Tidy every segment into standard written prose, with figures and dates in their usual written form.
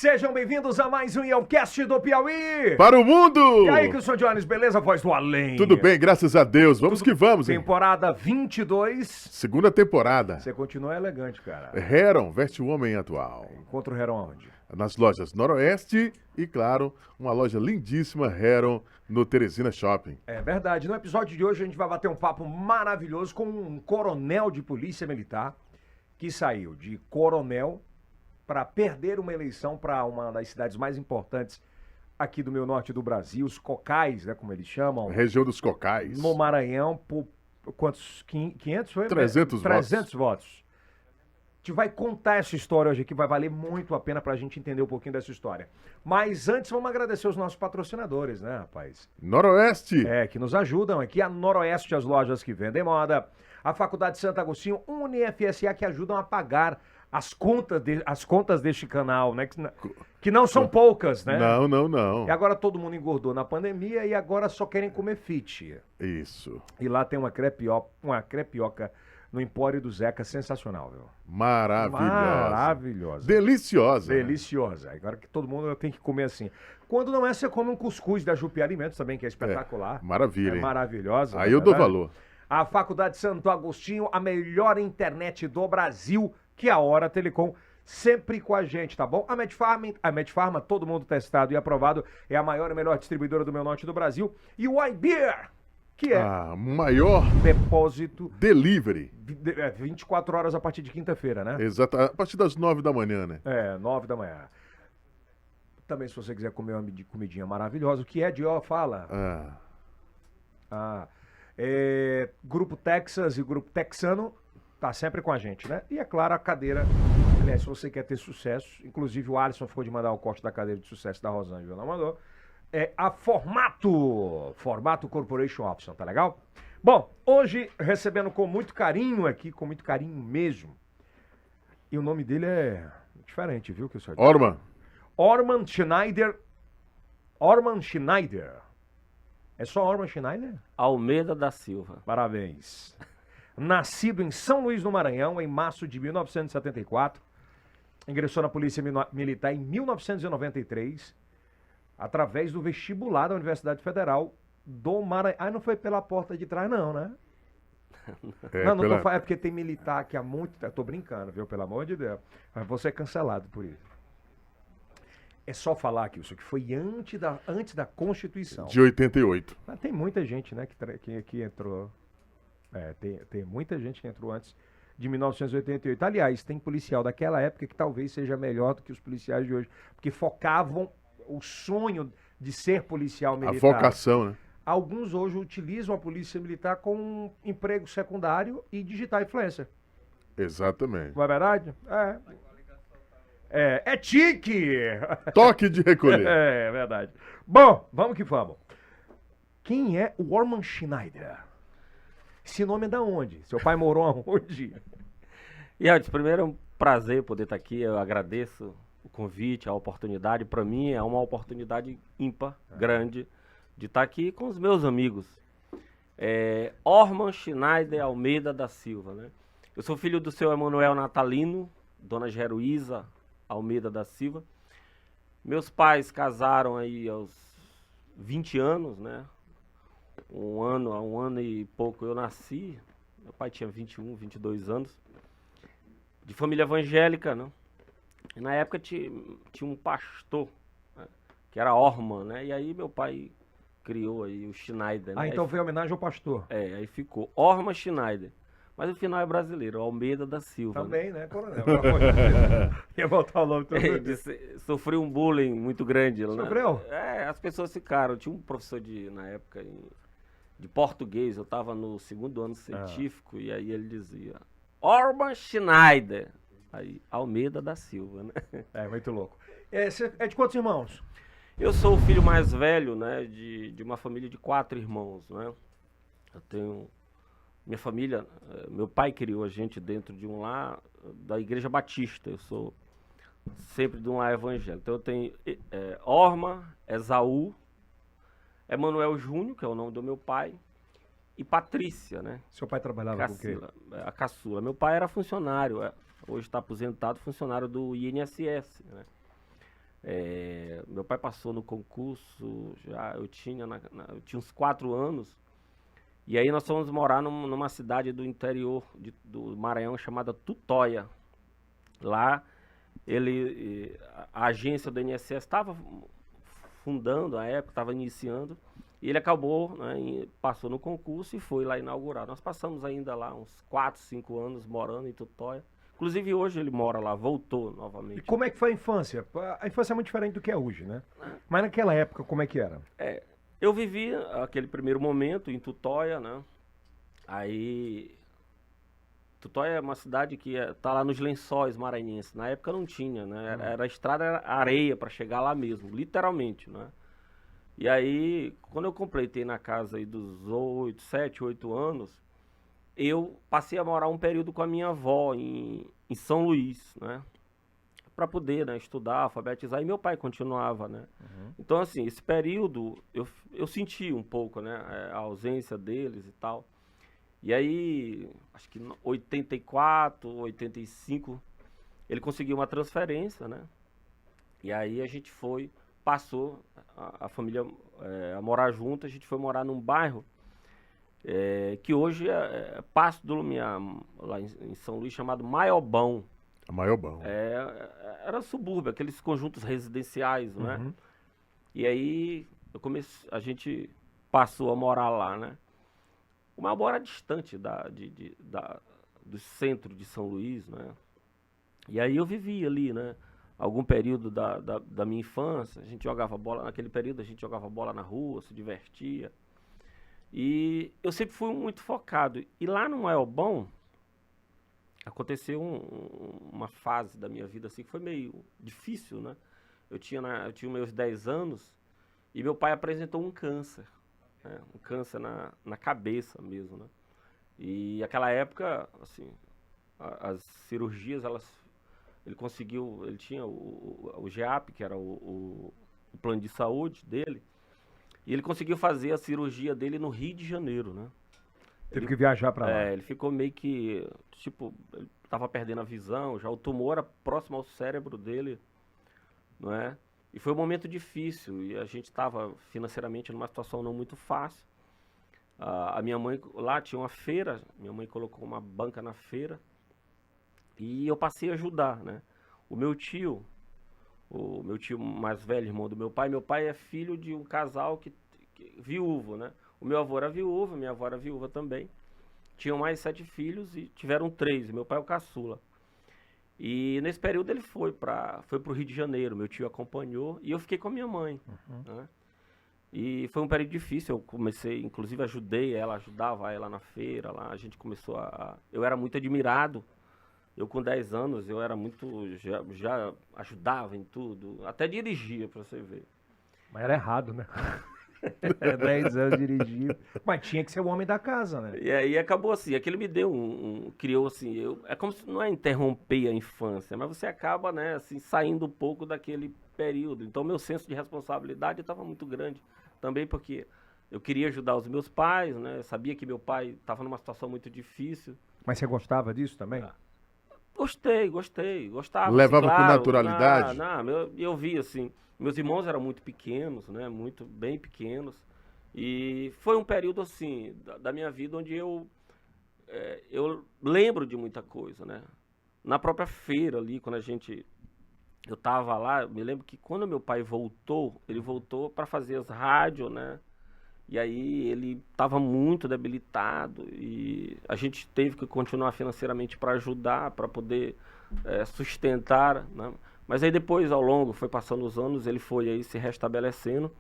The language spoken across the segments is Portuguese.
Sejam bem-vindos a mais um Yelcast do Piauí. Para o mundo! E aí, Wilson Jones, beleza? Voz do além. Tudo bem, graças a Deus. Vamos que vamos, hein? Temporada 22. Segunda temporada. Você continua elegante, cara. Heron veste o homem atual. Encontra o Heron onde? Nas lojas Noroeste e, claro, uma loja lindíssima, Heron, no Teresina Shopping. É verdade. No episódio de hoje a gente vai bater um papo maravilhoso com um coronel de polícia militar que saiu de coronel para perder uma eleição para uma das cidades mais importantes aqui do meio norte do Brasil, os Cocais, né, como eles chamam. Região dos Cocais. No Maranhão, por quantos? 500 foi? 300 300 votos. A gente vai contar essa história hoje aqui, vai valer muito a pena pra gente entender um pouquinho dessa história. Mas antes, vamos agradecer os nossos patrocinadores, né, rapaz? Noroeste. Que nos ajudam aqui. A Noroeste, as lojas que vendem moda. A Faculdade Santo Agostinho, UniFSA, que ajudam a pagar as contas deste canal, né? Que não são poucas, né? Não. E agora todo mundo engordou na pandemia e agora só querem comer fit. Isso. E lá tem uma crepioca no Empório do Zeca, sensacional, viu? Maravilhosa. Deliciosa. Deliciosa. Agora que todo mundo tem que comer assim. Quando não é, você come um cuscuz da Jupi Alimentos também, que é espetacular. Maravilha, hein? Maravilhosa. Aí eu dou valor. A Faculdade Santo Agostinho, a melhor internet do Brasil, que é a Hora Telecom, sempre com a gente, tá bom? A Medfarma, todo mundo testado e aprovado, é a maior e melhor distribuidora do meio norte do Brasil. E o iBeer, que é maior depósito delivery. 24 horas a partir de quinta-feira, né? Exato, a partir das 9 da manhã, né? 9 da manhã. Também, se você quiser comer uma comidinha maravilhosa, o que é de fala? Grupo Texas e Grupo Texano tá sempre com a gente, né? E é claro, a cadeira, aliás, se você quer ter sucesso, inclusive o Alisson ficou de mandar o corte da cadeira de sucesso da Rosângela, não mandou, é a Formato Corporation Option, tá legal? Bom, hoje recebendo com muito carinho aqui, com muito carinho mesmo, e o nome dele é diferente, viu? Orman Schneider. É só Orman Schneider? Almeida da Silva. Parabéns. Nascido em São Luís do Maranhão, em março de 1974. Ingressou na Polícia Militar em 1993, através do vestibular da Universidade Federal do Maranhão. Não foi pela porta de trás, não, né? É porque tem militar aqui há muito tempo. Tô brincando, viu? Pelo amor de Deus. Mas vou ser cancelado por isso. É só falar, Kilson, que foi antes da Constituição. De 88. Mas tem muita gente, né, que entrou. Tem muita gente que entrou antes de 1988. Aliás, tem policial daquela época que talvez seja melhor do que os policiais de hoje, porque focavam o sonho de ser policial militar. A vocação, né? Alguns hoje utilizam a polícia militar com um emprego secundário e digital influencer. Exatamente. Não é verdade? É tique! Toque de recolher. É verdade. Bom, vamos que vamos. Quem é o Orman Schneider? Esse nome é da onde? Seu pai morou aonde? E antes, primeiro é um prazer poder estar aqui. Eu agradeço o convite, a oportunidade. Para mim é uma oportunidade ímpar, grande, de estar aqui com os meus amigos. Orman Schneider Almeida da Silva, né? Eu sou filho do seu Emanuel Natalino, dona Geruísa Almeida da Silva. Meus pais casaram aí aos 20 anos, né? Há um ano e pouco eu nasci. Meu pai tinha 21, 22 anos. De família evangélica, né? E na época tinha um pastor, né? Que era Orman, né? E aí meu pai criou aí o Schneider, né? Então foi homenagem ao pastor. Aí ficou Orman Schneider. Mas o final é brasileiro, Almeida da Silva. Também, né, coronel? Ia voltar o nome todo. Sofri um bullying muito grande. Sofreu? As pessoas ficaram. Tinha um professor na época de português, eu estava no segundo ano científico, e aí ele dizia Orman Schneider. Aí, Almeida da Silva, né? Muito louco. Você é de quantos irmãos? Eu sou o filho mais velho, né, de uma família de 4 irmãos, né? Eu tenho... Minha família, meu pai criou a gente dentro de um lar da Igreja Batista. Eu sou sempre de um lar evangélico. Então eu tenho Orma, Esaú, Emanuel Júnior, que é o nome do meu pai, e Patrícia, né? Seu pai trabalhava com o quê? A caçula. Meu pai era funcionário, hoje está aposentado, funcionário do INSS, né? Meu pai passou no concurso, eu tinha uns 4 anos, e aí nós fomos morar numa cidade do interior do Maranhão chamada Tutóia. Lá, a agência do INSS estava fundando, à época, estava iniciando, e ele acabou, né, passou no concurso e foi lá inaugurar. Nós passamos ainda lá uns 4, 5 anos morando em Tutóia. Inclusive hoje ele mora lá, voltou novamente. E como é que foi a infância? A infância é muito diferente do que é hoje, né? Mas naquela época, como é que era? Eu vivi aquele primeiro momento em Tutóia, né? Aí, Tutóia é uma cidade que tá lá nos Lençóis maranhenses. Na época não tinha, né? Era a estrada, era areia para chegar lá mesmo, literalmente, né? E aí, quando eu completei na casa aí dos 7, 8 anos, eu passei a morar um período com a minha avó em São Luís, né? Para poder, né, estudar, alfabetizar, e meu pai continuava, né? Então, assim, esse período eu senti um pouco, né, a ausência deles e tal. E aí, acho que em 84, 85, ele conseguiu uma transferência, né? E aí a gente passou a família a morar junto, a gente foi morar num bairro que hoje é Passo do Lumiar, lá em São Luís, chamado Maiobão. Maiobão. Era subúrbio, aqueles conjuntos residenciais, né? E aí a gente passou a morar lá, né? O Maiobão era distante do centro de São Luís, né? E aí eu vivia ali, né? Algum período da minha infância, a gente jogava bola, naquele período a gente jogava bola na rua, se divertia. E eu sempre fui muito focado. E lá no Maiobão, aconteceu uma fase da minha vida assim que foi meio difícil, né? Eu tinha meus 10 anos e meu pai apresentou um câncer, né? Um câncer na cabeça mesmo, né? E aquela época, assim, as cirurgias, ele tinha o GEAP, que era o plano de saúde dele, e ele conseguiu fazer a cirurgia dele no Rio de Janeiro, né? Teve que viajar para lá. Ele ficou meio que, tipo, ele tava perdendo a visão, já o tumor era próximo ao cérebro dele, não é? E foi um momento difícil, e a gente estava financeiramente numa situação não muito fácil. A minha mãe, lá tinha uma feira, minha mãe colocou uma banca na feira, e eu passei a ajudar, né? O meu tio mais velho, irmão do meu pai é filho de um casal viúvo, né? O meu avô era viúvo, minha avó era viúva também. Tinham mais 7 filhos e tiveram 3, e meu pai é o caçula. E nesse período ele foi pro Rio de Janeiro, meu tio acompanhou, e eu fiquei com a minha mãe, né? E foi um período difícil, eu comecei, inclusive ajudava ela na feira, lá a gente começou eu era muito admirado. Eu com 10 anos, eu era já ajudava em tudo, até dirigia, pra você ver. Mas era errado, né? 10 anos dirigindo. Mas tinha que ser o homem da casa, né? E aí acabou assim, aquilo me deu criou assim, é como se não é interromper a infância, mas você acaba, né, assim, saindo um pouco daquele período. Então meu senso de responsabilidade estava muito grande, também porque eu queria ajudar os meus pais, né, eu sabia que meu pai estava numa situação muito difícil. Mas você gostava disso também? Gostava. Levava assim, com claro, naturalidade? Eu vi assim, meus irmãos eram muito pequenos, né, bem pequenos, e foi um período assim, da minha vida onde eu lembro de muita coisa, né. Na própria feira ali, quando eu tava lá, me lembro que quando meu pai voltou, ele voltou para fazer as rádios, né, e aí ele estava muito debilitado e a gente teve que continuar financeiramente para ajudar, para poder sustentar, né? Mas aí depois, ao longo, foi passando os anos, ele foi aí se restabelecendo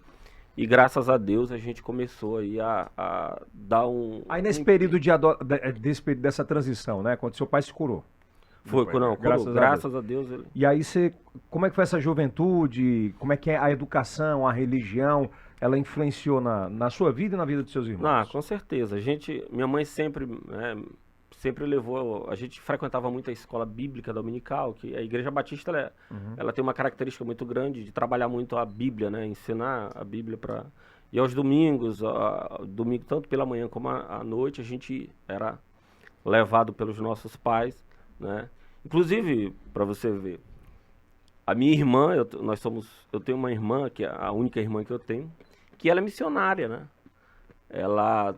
e graças a Deus a gente começou aí a dar Aí nesse período dessa transição, né? Quando seu pai se curou. Graças a Deus. E aí como é que foi essa juventude? Como é que é a educação, a religião? Ela influenciou na sua vida e na vida dos seus irmãos? Com certeza. Minha mãe sempre levou, a gente frequentava muito a escola bíblica dominical, que a Igreja Batista, ela tem uma característica muito grande de trabalhar muito a Bíblia, né? Ensinar a Bíblia E aos domingos, domingo tanto pela manhã como à noite, a gente era levado pelos nossos pais, né? Inclusive, para você ver, A minha irmã, eu tenho uma irmã, que é a única irmã que eu tenho, que ela é missionária, né? Ela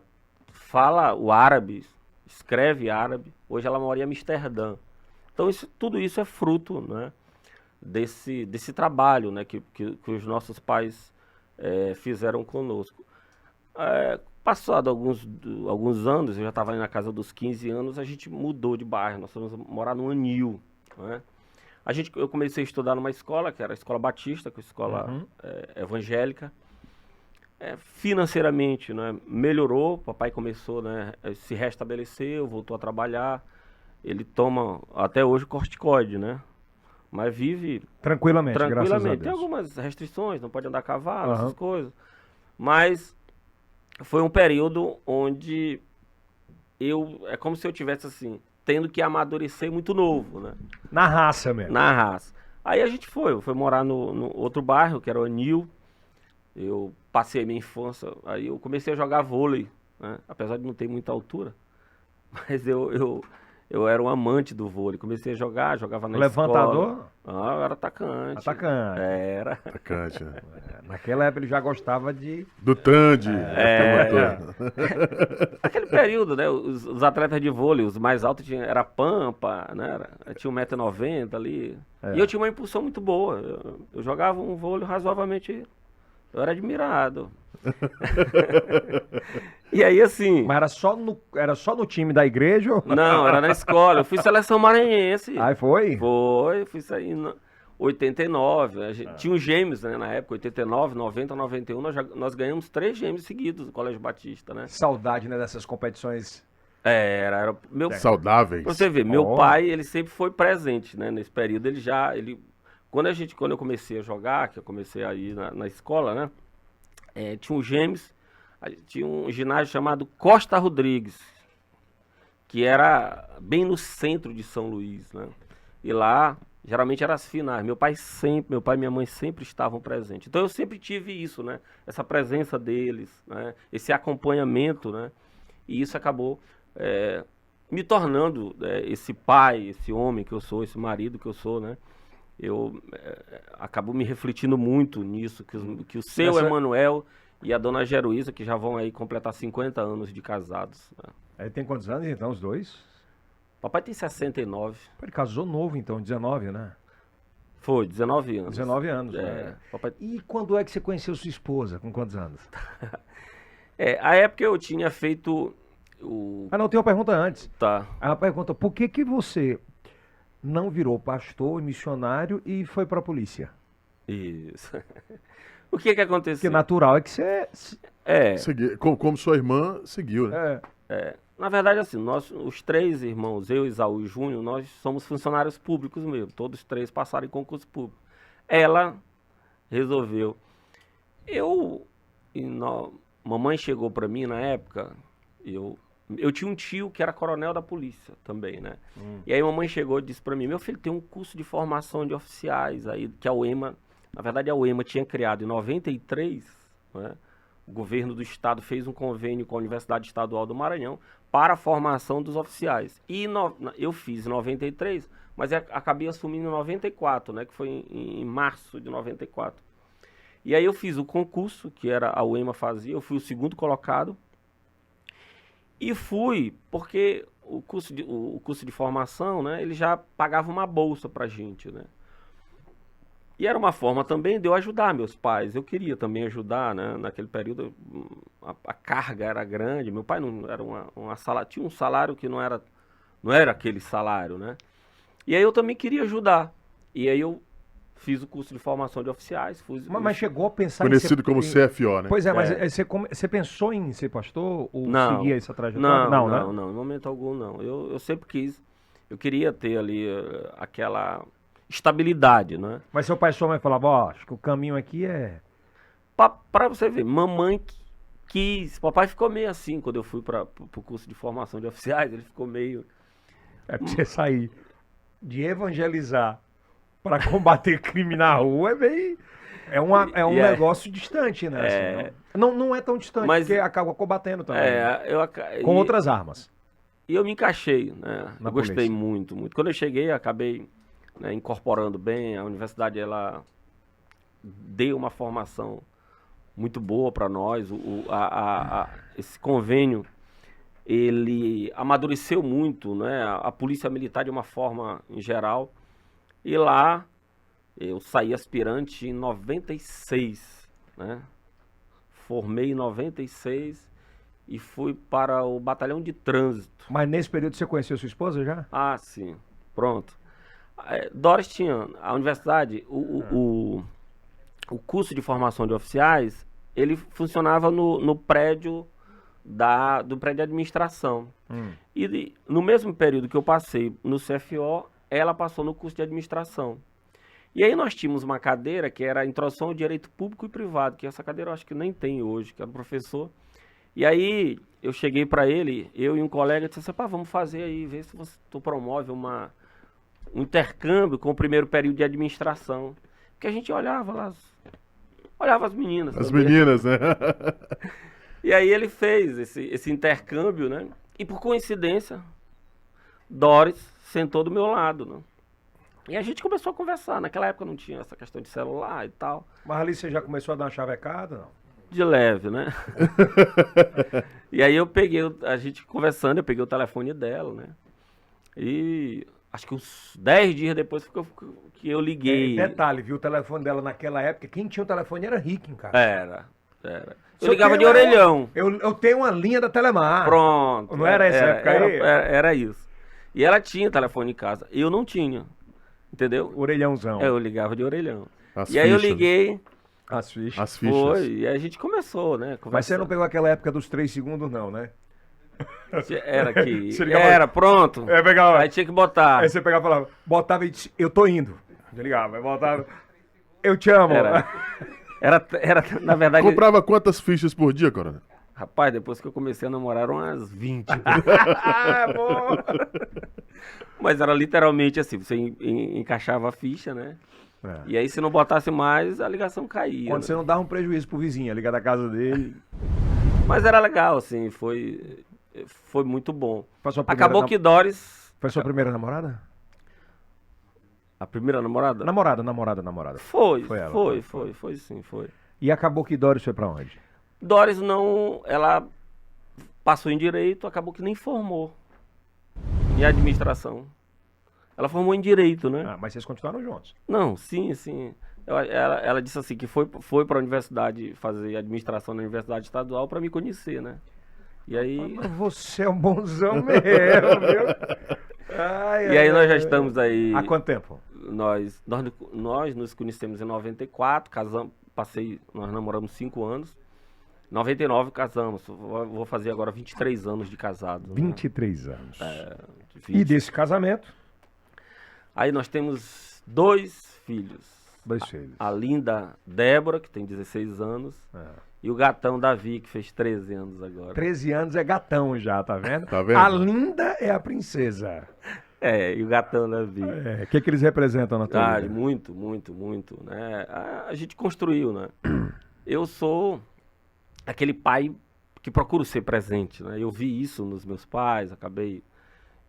fala o árabe, escreve árabe, hoje ela mora em Amsterdã. Então tudo isso é fruto, né, desse trabalho, né, que os nossos pais fizeram conosco. Passado alguns anos, eu já estava na casa dos 15 anos, a gente mudou de bairro, nós fomos morar no Anil, né? Eu comecei a estudar numa escola, que era a Escola Batista, que é a escola evangélica. Financeiramente, né, melhorou, papai começou, né, se restabeleceu, voltou a trabalhar. Ele toma até hoje corticoide, né? Mas vive Tranquilamente, graças a Deus. Tem algumas restrições, não pode andar a cavalo, essas coisas. Mas foi um período onde é como se eu tivesse assim, tendo que amadurecer muito novo, né? Na raça mesmo. Na raça. Aí a gente foi morar no outro bairro, que era o Anil. Eu passei minha infância, aí eu comecei a jogar vôlei, né? Apesar de não ter muita altura, mas eu era um amante do vôlei. Comecei a jogava na Levantador? escola. Eu era atacante. Atacante. Era. Atacante, né? Naquela época ele já gostava Do Tandy. Aquele período, né? Os atletas de vôlei, os mais altos era Pampa, né? Tinha 1,90 m ali. E eu tinha uma impulsão muito boa. Eu jogava um vôlei razoavelmente. Eu era admirado. E aí, assim... Mas era só no time da igreja? Não, era na escola. Eu fui seleção maranhense. Aí foi? Foi, fui sair em 89. Tinha os gêmeos, né, na época, 89, 90, 91. Nós ganhamos 3 gêmeos seguidos no Colégio Batista, né? Saudade, né, dessas competições. Era meu... Saudáveis. Pra você ver, meu pai, ele sempre foi presente, né? Nesse período, quando eu comecei a jogar, que eu comecei a ir na escola, né? Tinha os gêmeos, tinha um ginásio chamado Costa Rodrigues, que era bem no centro de São Luís, né? E lá, geralmente eram as finais. Meu pai e minha mãe sempre estavam presentes. Então eu sempre tive isso, né? Essa presença deles, né? Esse acompanhamento, né? E isso acabou me tornando esse pai, esse homem que eu sou, esse marido que eu sou, né? Eu acabo me refletindo muito nisso, que o seu Emanuel e a dona Jeruísa, que já vão aí completar 50 anos de casados. Né? Aí tem quantos anos, então, os dois? Papai tem 69. Ele casou novo, então, 19, né? Foi, 19 anos. 19 anos, né? Papai... E quando é que você conheceu sua esposa? Com quantos anos? A época eu tinha feito não, tem uma pergunta antes. Tá. A pergunta, por que você não virou pastor, missionário e foi pra polícia? Isso. O que aconteceu? Porque natural é que você... Como sua irmã seguiu, né? Na verdade, assim, nós, os 3 irmãos, eu, Isaú e Júnior, nós somos funcionários públicos mesmo. Todos 3 passaram em concurso público. Ela resolveu. Mamãe chegou pra mim na época, eu tinha um tio que era coronel da polícia também, né? E aí mamãe chegou e disse pra mim, meu filho, tem um curso de formação de oficiais aí, que a UEMA, na verdade a UEMA tinha criado em 93, né? O governo do estado fez um convênio com a Universidade Estadual do Maranhão para a formação dos oficiais. E eu fiz em 93, mas acabei assumindo em 94, né? Que foi em março de 94. E aí eu fiz o concurso, que era a UEMA fazia, eu fui o 2º colocado. E fui, porque o curso de formação, né, ele já pagava uma bolsa pra gente, né? E era uma forma também de eu ajudar meus pais. Eu queria também ajudar, né? Naquele período a carga era grande. Meu pai não era tinha um salário que não era aquele salário, né? E aí eu também queria ajudar. E aí eu fiz o curso de formação de oficiais. Mas chegou a pensar conhecido como CFO, né? Pois mas você pensou em ser pastor ou seguir essa trajetória? Não, em momento algum não. Eu sempre quis. Eu queria ter ali aquela estabilidade, né? Mas seu pai e sua mãe falavam, acho que o caminho aqui é... Pra você ver, mamãe quis. Papai ficou meio assim quando eu fui pro curso de formação de oficiais. Ele ficou meio... Pra você sair de evangelizar para combater crime na rua é um negócio distante, né? Assim, não é tão distante, mas, porque acaba combatendo também. Com outras armas. E eu me encaixei, né? Eu gostei muito, muito. Quando eu cheguei, acabei né, incorporando bem. A universidade, ela deu uma formação muito boa para nós. Esse convênio, ele amadureceu muito, né, a polícia militar de uma forma em geral. E lá eu saí aspirante em 96, né? Formei em 96 e fui para o batalhão de trânsito. Mas nesse período você conheceu sua esposa já? Ah, sim. Pronto. Doris tinha, a universidade, o curso de formação de oficiais, ele funcionava no prédio do prédio de administração. E no mesmo período que eu passei no CFO, ela passou no curso de administração. E aí nós tínhamos uma cadeira que era a Introdução ao Direito Público e Privado, que essa cadeira eu acho que nem tem hoje, que era o professor. E aí eu cheguei para ele, eu e um colega, disse assim, pá, vamos fazer aí, ver se tu promove um intercâmbio com o primeiro período de administração. Porque a gente olhava lá, olhava as meninas. As também. meninas, né? E aí ele fez esse intercâmbio, né? E por coincidência, Doris sentou do meu lado, né? E a gente começou a conversar. Naquela época não tinha essa questão de celular e tal. Mas ali você já começou a dar uma chavecada, não? De leve, né? E aí a gente conversando, eu peguei o telefone dela, né? E acho que uns 10 dias depois que eu liguei. Detalhe, viu? O telefone dela naquela época, quem tinha o telefone era Ricken, cara. Era. Se Eu ligava de tenho- orelhão. Eu tenho uma linha da Telemar. Pronto. Não era essa época aí? Era isso. E ela tinha telefone em casa. Eu não tinha. Entendeu? Orelhãozão. Eu ligava de orelhão. As E aí eu fichas. liguei, As fichas. As fichas. foi, e aí a gente começou, né? Mas você conversando. não pegou aquela época dos 3 segundos, não, né? Era que. Você ligava- Era, pronto. pegava. Aí tinha que botar. Aí você pegava e falava, botava e disse, eu tô indo. Eu ligava, aí botava, eu te amo. Era, na verdade. Comprava quantas fichas por dia, Coronel? Rapaz, depois que eu comecei a namorar, eram umas 20. Ah, bom. Mas era literalmente assim: você encaixava a ficha, né? É. E aí, se não botasse mais, a ligação caía. Quando né? você não dava um prejuízo pro vizinho, ligar da casa dele. Mas era legal, assim, foi muito bom. Foi sua primeira Acabou nam- que Doris, Foi sua primeira namorada? a primeira namorada, Namorada. foi ela, foi sim. E acabou que Doris foi pra onde? Doris não, ela passou em Direito, acabou que nem formou em Administração. Ela formou em Direito, né? Ah, mas vocês continuaram juntos. Não, sim. Ela disse assim que foi para a universidade fazer Administração na Universidade Estadual para me conhecer, né? E aí, Mas você é um bonzão mesmo, viu? e aí nós já estamos aí. Há quanto tempo? Nós nos conhecemos em 94, casamos, nós namoramos 5 anos. 99 casamos, vou fazer agora 23 anos de casado. né? 23 anos. 20. E desse casamento? Aí nós temos 2 filhos. 2 filhos. A linda Débora, que tem 16 anos, e o gatão Davi, que fez 13 anos agora. 13 anos é gatão já, tá vendo? Tá vendo? A linda é a princesa. E o gatão Davi. O que eles representam na tua vida? Muito, né? A gente construiu, né? Eu sou aquele pai que procuro ser presente, né? Eu vi isso nos meus pais,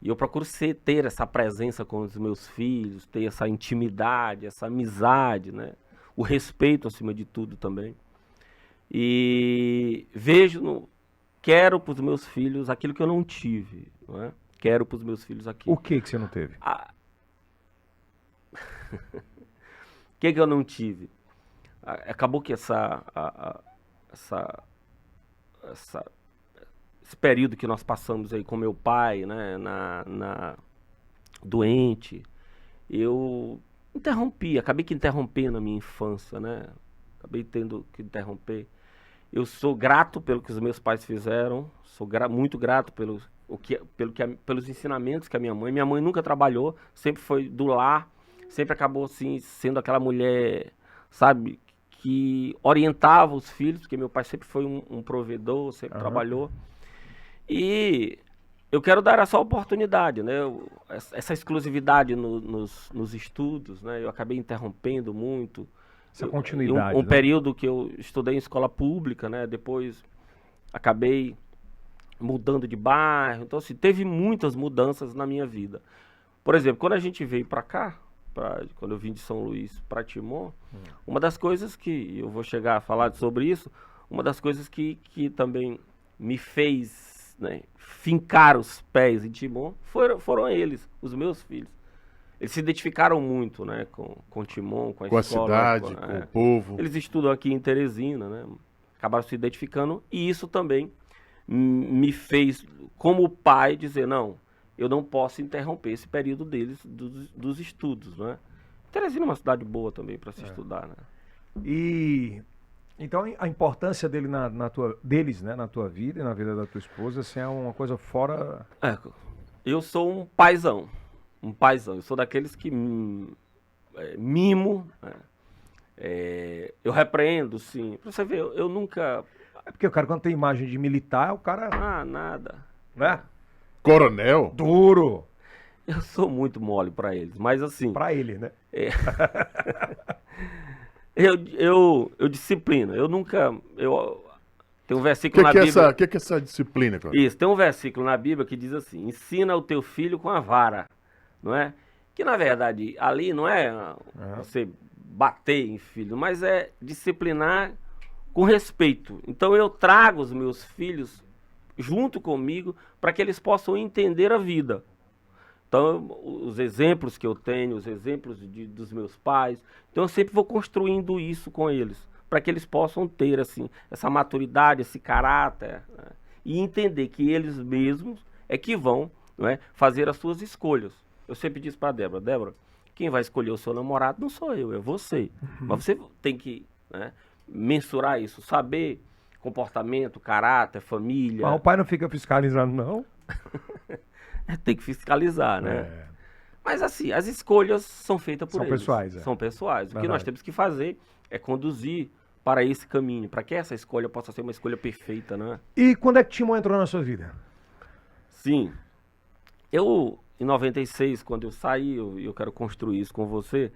e eu procuro ter essa presença com os meus filhos, ter essa intimidade, essa amizade, né? O respeito acima de tudo também. E quero para os meus filhos aquilo que eu não tive, não é? Quero para os meus filhos aquilo. O que você não teve? O que eu não tive? Acabou que esse período que nós passamos aí com meu pai, né, doente, eu acabei que interrompendo a minha infância, né? Acabei tendo que interromper. Eu sou grato pelo que os meus pais fizeram, sou muito grato pelos ensinamentos que minha mãe nunca trabalhou, sempre foi do lar, sempre acabou assim sendo aquela mulher, sabe, que orientava os filhos, porque meu pai sempre foi um provedor, sempre trabalhou. E eu quero dar essa oportunidade, né? Essa exclusividade nos estudos, né? Eu acabei interrompendo muito. Essa continuidade, Um né? período que eu estudei em escola pública, né? Depois acabei mudando de bairro. Então, assim, teve muitas mudanças na minha vida. Por exemplo, quando a gente veio para cá, quando eu vim de São Luís para Timon, uma das coisas que, eu vou chegar a falar sobre isso, uma das coisas que também me fez, né, fincar os pés em Timon foram eles, os meus filhos. Eles se identificaram muito, né, com Timon, com a Com a escola, cidade, com o povo. Eles estudam aqui em Teresina, né? Acabaram se identificando e isso também me fez, como pai, dizer, não, eu não posso interromper esse período deles, dos estudos, né? Teresina é uma cidade boa também para se estudar, né? E então a importância deles, né, na tua vida e na vida da tua esposa, assim, é uma coisa fora... Eu sou um paizão. Eu sou daqueles que mimo, né? Eu repreendo, sim. Pra você ver, eu nunca... É porque o cara, quando tem imagem de militar, o cara... nada. Né? Coronel? Duro. Eu sou muito mole pra eles, mas assim... Pra ele, né? Eu disciplino, eu nunca... Tem um versículo na Bíblia... O que é essa disciplina, cara? Isso, tem um versículo na Bíblia que diz assim, ensina o teu filho com a vara, não é? Que na verdade ali não é você bater em filho, mas é disciplinar com respeito. Então eu trago os meus filhos junto comigo para que eles possam entender a vida. Então os exemplos que eu tenho, os exemplos dos meus pais, então eu sempre vou construindo isso com eles, para que eles possam ter assim essa maturidade, esse caráter, né? E entender que eles mesmos é que vão, não é, fazer as suas escolhas. Eu sempre disse para Débora, quem vai escolher o seu namorado não sou eu, é você. Mas você tem que, né, mensurar isso, saber comportamento, caráter, família. Mas o pai não fica fiscalizando, não? Tem que fiscalizar, né? Mas assim, as escolhas são feitas por São eles. pessoais, São pessoais. O que Verdade. nós temos que fazer é conduzir para esse caminho, para que essa escolha possa ser uma escolha perfeita, né? E quando é que Timon entrou na sua vida? Sim. Em 96, quando eu saí, eu quero construir isso com você,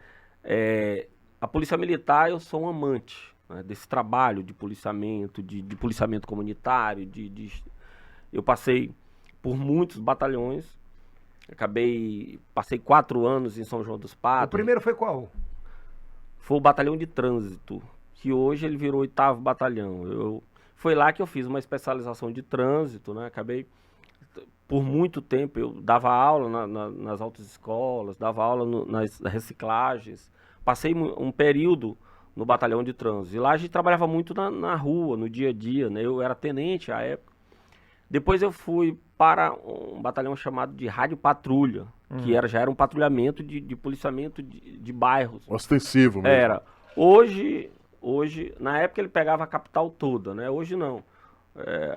a Polícia Militar, eu sou um amante, né, desse trabalho de policiamento, de policiamento comunitário, eu passei por muitos batalhões, passei 4 anos em São João dos Patos. O primeiro foi qual? Foi o Batalhão de Trânsito, que hoje ele virou 8º Batalhão. Foi lá que eu fiz uma especialização de trânsito, né, por muito tempo eu dava aula nas autoescolas, dava aula nas reciclagens. Passei um período no batalhão de trânsito. E lá a gente trabalhava muito na rua, no dia a dia, né? Eu era tenente à época. Depois eu fui para um batalhão chamado de Rádio Patrulha, que já era um patrulhamento de policiamento de bairros. Ostensivo mesmo. Era. Hoje, na época ele pegava a capital toda, né? Hoje não.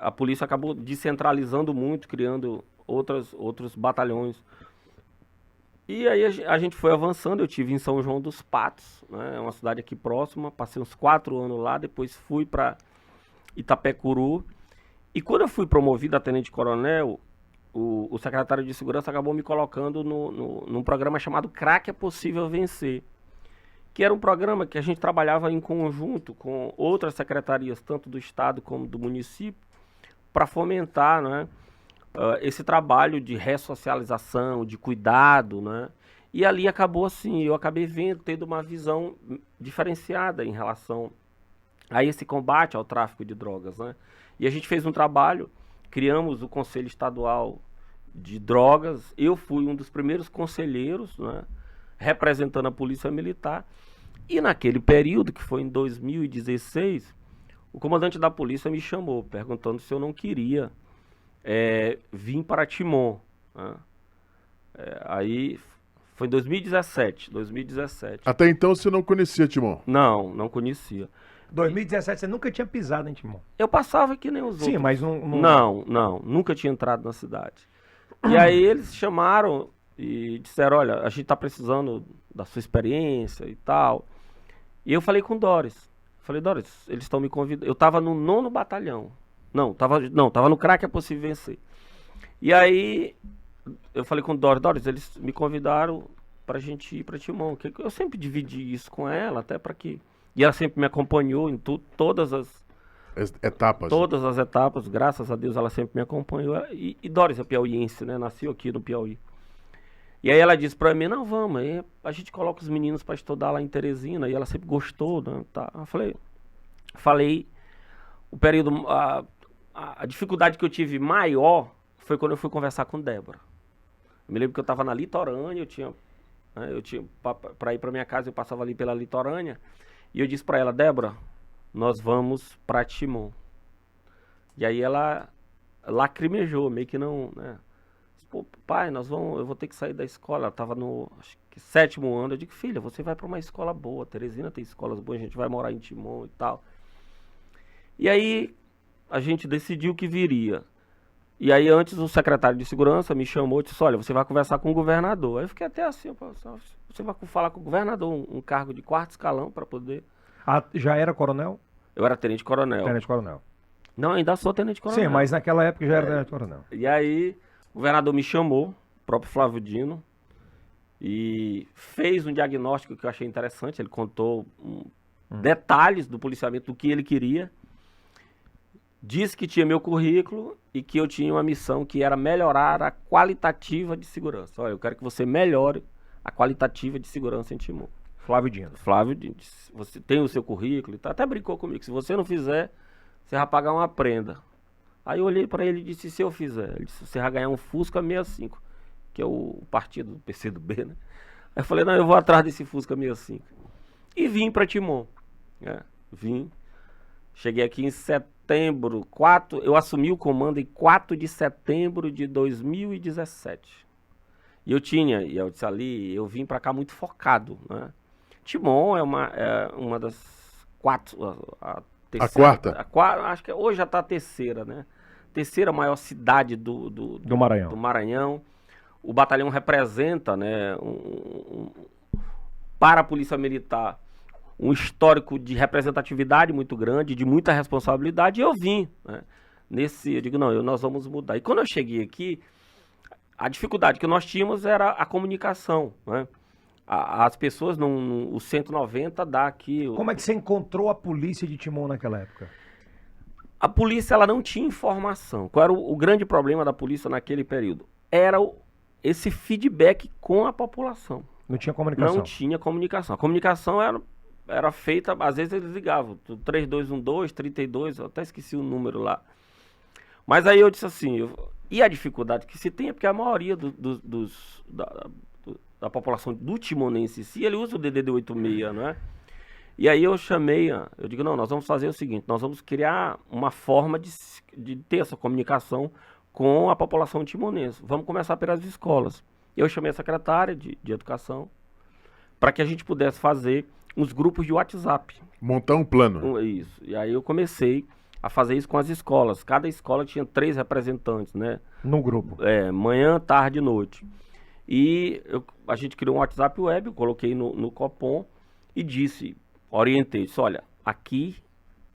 A polícia acabou descentralizando muito, criando outros batalhões. E aí a gente foi avançando, eu estive em São João dos Patos, né, uma cidade aqui próxima, passei uns 4 anos lá, depois fui para Itapecuru. E quando eu fui promovido a tenente-coronel, o secretário de Segurança acabou me colocando num programa chamado Crack é Possível Vencer, que era um programa que a gente trabalhava em conjunto com outras secretarias, tanto do estado como do município, para fomentar, né, esse trabalho de ressocialização, de cuidado, né? E ali acabou assim, eu acabei tendo uma visão diferenciada em relação a esse combate ao tráfico de drogas, né? E a gente fez um trabalho, criamos o Conselho Estadual de Drogas, eu fui um dos primeiros conselheiros, né, representando a Polícia Militar, e naquele período, que foi em 2016, o comandante da polícia me chamou, perguntando se eu não queria vir para Timon, né? Aí foi em 2017. Até então você não conhecia Timon? Não conhecia. 2017 você nunca tinha pisado em Timon? Eu passava que nem os outros. Sim, mas Não, nunca tinha entrado na cidade. E aí eles chamaram e disseram, olha, a gente tá precisando da sua experiência e tal. E eu falei com o Doris. Falei, Doris, eles estão me convidando. Eu tava no 9º batalhão. Tava no Crack é Possível Vencer. E aí eu falei com o Doris, eles me convidaram pra gente ir pra Timon. Eu sempre dividi isso com ela, até para que... E ela sempre me acompanhou em todas as etapas. Todas as etapas, graças a Deus ela sempre me acompanhou. E Doris é piauiense, né? Nasceu aqui no Piauí. E aí ela disse pra mim, não, vamos, aí a gente coloca os meninos pra estudar lá em Teresina, e ela sempre gostou, né, tá. Eu falei, o período, a dificuldade que eu tive maior foi quando eu fui conversar com Débora. Eu me lembro que eu tava na Litorânea, eu tinha pra ir pra minha casa, eu passava ali pela Litorânea, e eu disse pra ela, Débora, nós vamos pra Timon. E aí ela lacrimejou, meio que não, né? Pô, pai, eu vou ter que sair da escola. Ela tava no, acho que 7º ano. Eu digo, filha, você vai pra uma escola boa. Teresina tem escolas boas, a gente vai morar em Timon e tal. E aí a gente decidiu que viria. E aí antes o secretário de segurança me chamou e disse, olha, você vai conversar com o governador. Aí eu fiquei até assim, você vai falar com o governador, um cargo de 4º escalão para poder... Já era coronel? Eu era tenente-coronel. Tenente-coronel. Não, ainda sou tenente-coronel. Sim, mas naquela época já era tenente-coronel. E aí o governador me chamou, o próprio Flávio Dino, e fez um diagnóstico que eu achei interessante. Ele contou detalhes do policiamento, do que ele queria. Disse que tinha meu currículo e que eu tinha uma missão que era melhorar a qualitativa de segurança. Olha, eu quero que você melhore a qualitativa de segurança em Timon. Flávio Dino. Flávio disse, você tem o seu currículo e tal. Até brincou comigo, se você não fizer, você vai pagar uma prenda. Aí eu olhei para ele e disse, se eu fizer? Ele disse, você vai ganhar um Fusca 65, que é o partido do PCdoB, né? Aí eu falei, não, eu vou atrás desse Fusca 65. E vim para Timon. Vim. Cheguei aqui em setembro, eu assumi o comando em 4 de setembro de 2017. E eu disse ali, eu vim para cá muito focado, né? Timon é uma das 4, a quarta? Acho que hoje já está a terceira, né? Terceira maior cidade do Maranhão. O batalhão representa, né, para a Polícia Militar, um histórico de representatividade muito grande, de muita responsabilidade, e eu vim, né? Eu digo, não, nós vamos mudar. E quando eu cheguei aqui, a dificuldade que nós tínhamos era a comunicação, né? As pessoas, o 190 dá aqui... Como é que você encontrou a polícia de Timon naquela época? A polícia, ela não tinha informação. Qual era o grande problema da polícia naquele período? Era esse feedback com a população. Não tinha comunicação? Não tinha comunicação. A comunicação era feita, às vezes eles ligavam, 3212, 32, eu até esqueci o número lá. Mas aí eu disse assim, e a dificuldade que se tem é porque a maioria da população do timonense em si, ele usa o DDD 86, né? E aí eu digo, não, nós vamos fazer o seguinte, nós vamos criar uma forma de ter essa comunicação com a população timonense. Vamos começar pelas escolas. Eu chamei a secretária de educação para que a gente pudesse fazer uns grupos de WhatsApp. Montar um plano. Isso. E aí eu comecei a fazer isso com as escolas. Cada escola tinha 3 representantes, né? No grupo. Manhã, tarde e noite. E a gente criou um WhatsApp web, eu coloquei no Copom e orientei, disse, olha, aqui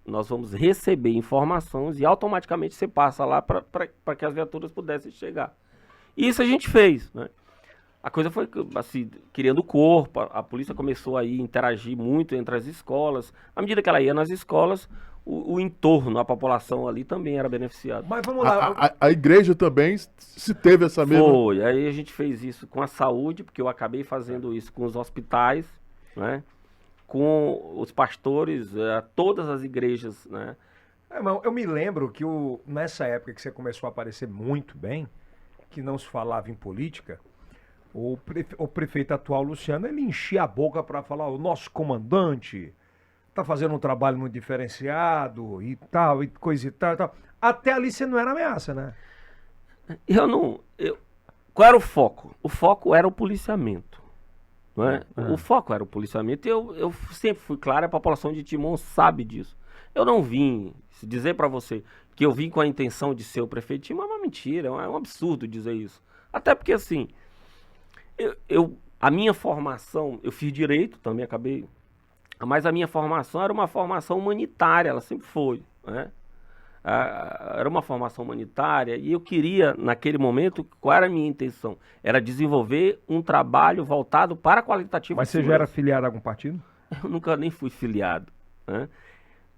nós vamos receber informações e automaticamente você passa lá para que as viaturas pudessem chegar. E isso a gente fez, né? A coisa foi assim, criando corpo, a polícia começou a interagir muito entre as escolas. À medida que ela ia nas escolas, o entorno, a população ali também era beneficiada. Mas vamos lá. A igreja também se teve essa mesma... Foi, aí a gente fez isso com a saúde, porque eu acabei fazendo isso com os hospitais, né? Com os pastores, todas as igrejas, né? Eu me lembro que nessa época que você começou a aparecer muito bem, que não se falava em política, o prefeito atual, Luciano, ele enchia a boca para falar, o nosso comandante tá fazendo um trabalho muito diferenciado e tal, e coisa e tal, e tal. Até ali você não era ameaça, né? Qual era o foco? O foco era o policiamento. Não é? O foco era o policiamento e eu sempre fui claro, a população de Timon sabe disso. Eu não vim dizer para você que eu vim com a intenção de ser o prefeito de Timon, é uma mentira, é um absurdo dizer isso. Até porque assim, a minha formação, eu fiz direito, também acabei, mas a minha formação era uma formação humanitária, ela sempre foi, né? Era uma formação humanitária e eu queria, naquele momento, qual era a minha intenção? Era desenvolver um trabalho voltado para a qualitativa. Mas você já era filiado a algum partido? Eu nunca nem fui filiado, né?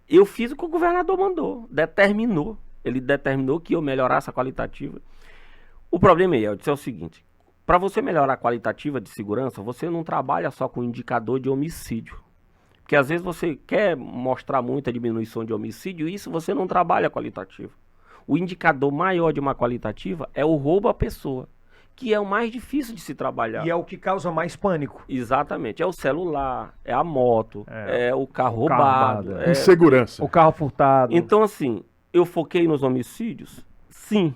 Eu fiz o que o governador mandou, ele determinou que eu melhorasse a qualitativa. O problema é o seguinte, para você melhorar a qualitativa de segurança, você não trabalha só com indicador de homicídio. Porque às vezes você quer mostrar muita diminuição de homicídio e isso você não trabalha qualitativo. O indicador maior de uma qualitativa é o roubo à pessoa, que é o mais difícil de se trabalhar. E é o que causa mais pânico. Exatamente. É o celular, é a moto, é o carro carro roubado. roubado, Insegurança. O carro furtado. Então, assim, eu foquei nos homicídios? Sim.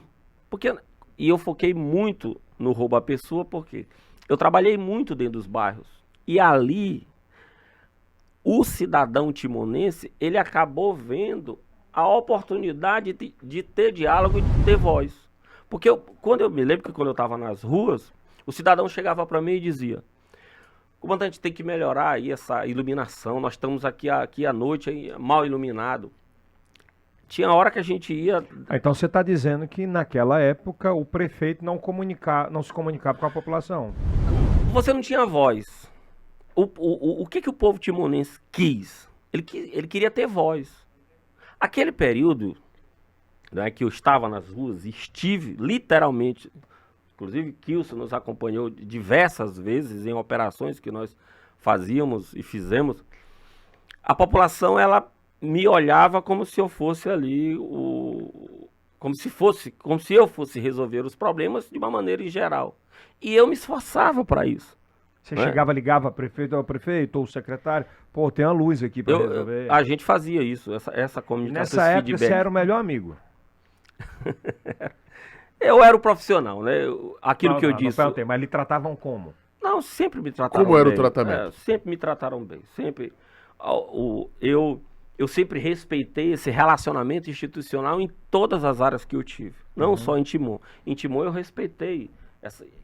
E eu foquei muito no roubo à pessoa, porque eu trabalhei muito dentro dos bairros. E ali, o cidadão timonense, ele acabou vendo a oportunidade de ter diálogo e de ter voz. Porque quando eu me lembro que quando eu estava nas ruas, o cidadão chegava para mim e dizia: comandante, tem que melhorar aí essa iluminação, nós estamos aqui à noite aí, mal iluminado. Tinha hora que a gente ia... Então você está dizendo que naquela época o prefeito não se comunicava com a população. Você não tinha voz. O que o povo timonense quis? Ele queria ter voz. Aquele período, né, que eu estava nas ruas, estive literalmente, inclusive Kilson nos acompanhou diversas vezes em operações que nós fazíamos e fizemos, a população, ela me olhava como se eu fosse ali, como se eu fosse resolver os problemas de uma maneira em geral. E eu me esforçava para isso. Você chegava, ligava ao prefeito ou o secretário, pô, tem uma luz aqui para resolver. A gente fazia isso, essa comunicação. Nessa época você era o melhor amigo. Eu era o profissional, né? Aquilo que eu disse. Não, mas lhe tratavam como? Não, sempre me trataram bem. Como era o tratamento? Sempre me trataram bem. Sempre. Eu sempre respeitei esse relacionamento institucional em todas as áreas que eu tive. Não só em Timon. Em Timon eu respeitei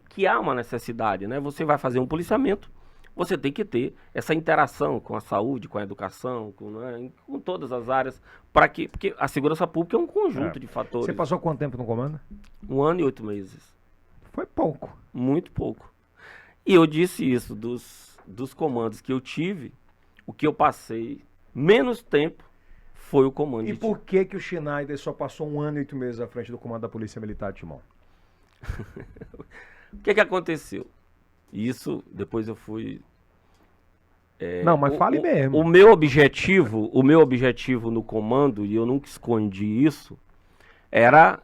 que há uma necessidade, né? Você vai fazer um policiamento, você tem que ter essa interação com a saúde, com a educação, com todas as áreas, porque a segurança pública é um conjunto de fatores. Você passou quanto tempo no comando? 1 ano e 8 meses. Foi pouco. Muito pouco. E eu disse isso, dos comandos que eu tive, o que eu passei menos tempo foi o comando. E por que o Schneider só passou 1 ano e 8 meses à frente do comando da Polícia Militar de Timon? O que aconteceu? Isso, depois eu fui... Não, mas fale mesmo. O meu objetivo no comando, e eu nunca escondi isso, era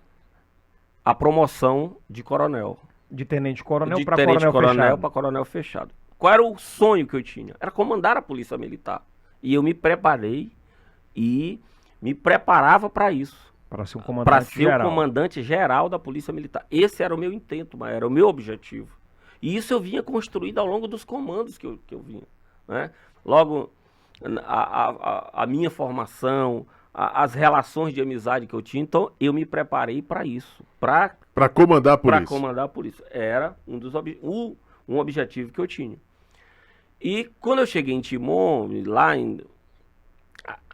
a promoção de coronel. De tenente-coronel para coronel fechado. para coronel fechado. Qual era o sonho que eu tinha? Era comandar a Polícia Militar. E eu me preparei e me preparava para isso. Para ser um comandante geral. Para ser o comandante geral da Polícia Militar. Esse era o meu intento, mas era o meu objetivo. E isso eu vinha construído ao longo dos comandos que eu vinha. Né? Logo, a minha formação, as relações de amizade que eu tinha, então eu me preparei para isso. Para comandar a polícia. Para comandar a polícia. Era um objetivo que eu tinha. E quando eu cheguei em Timon,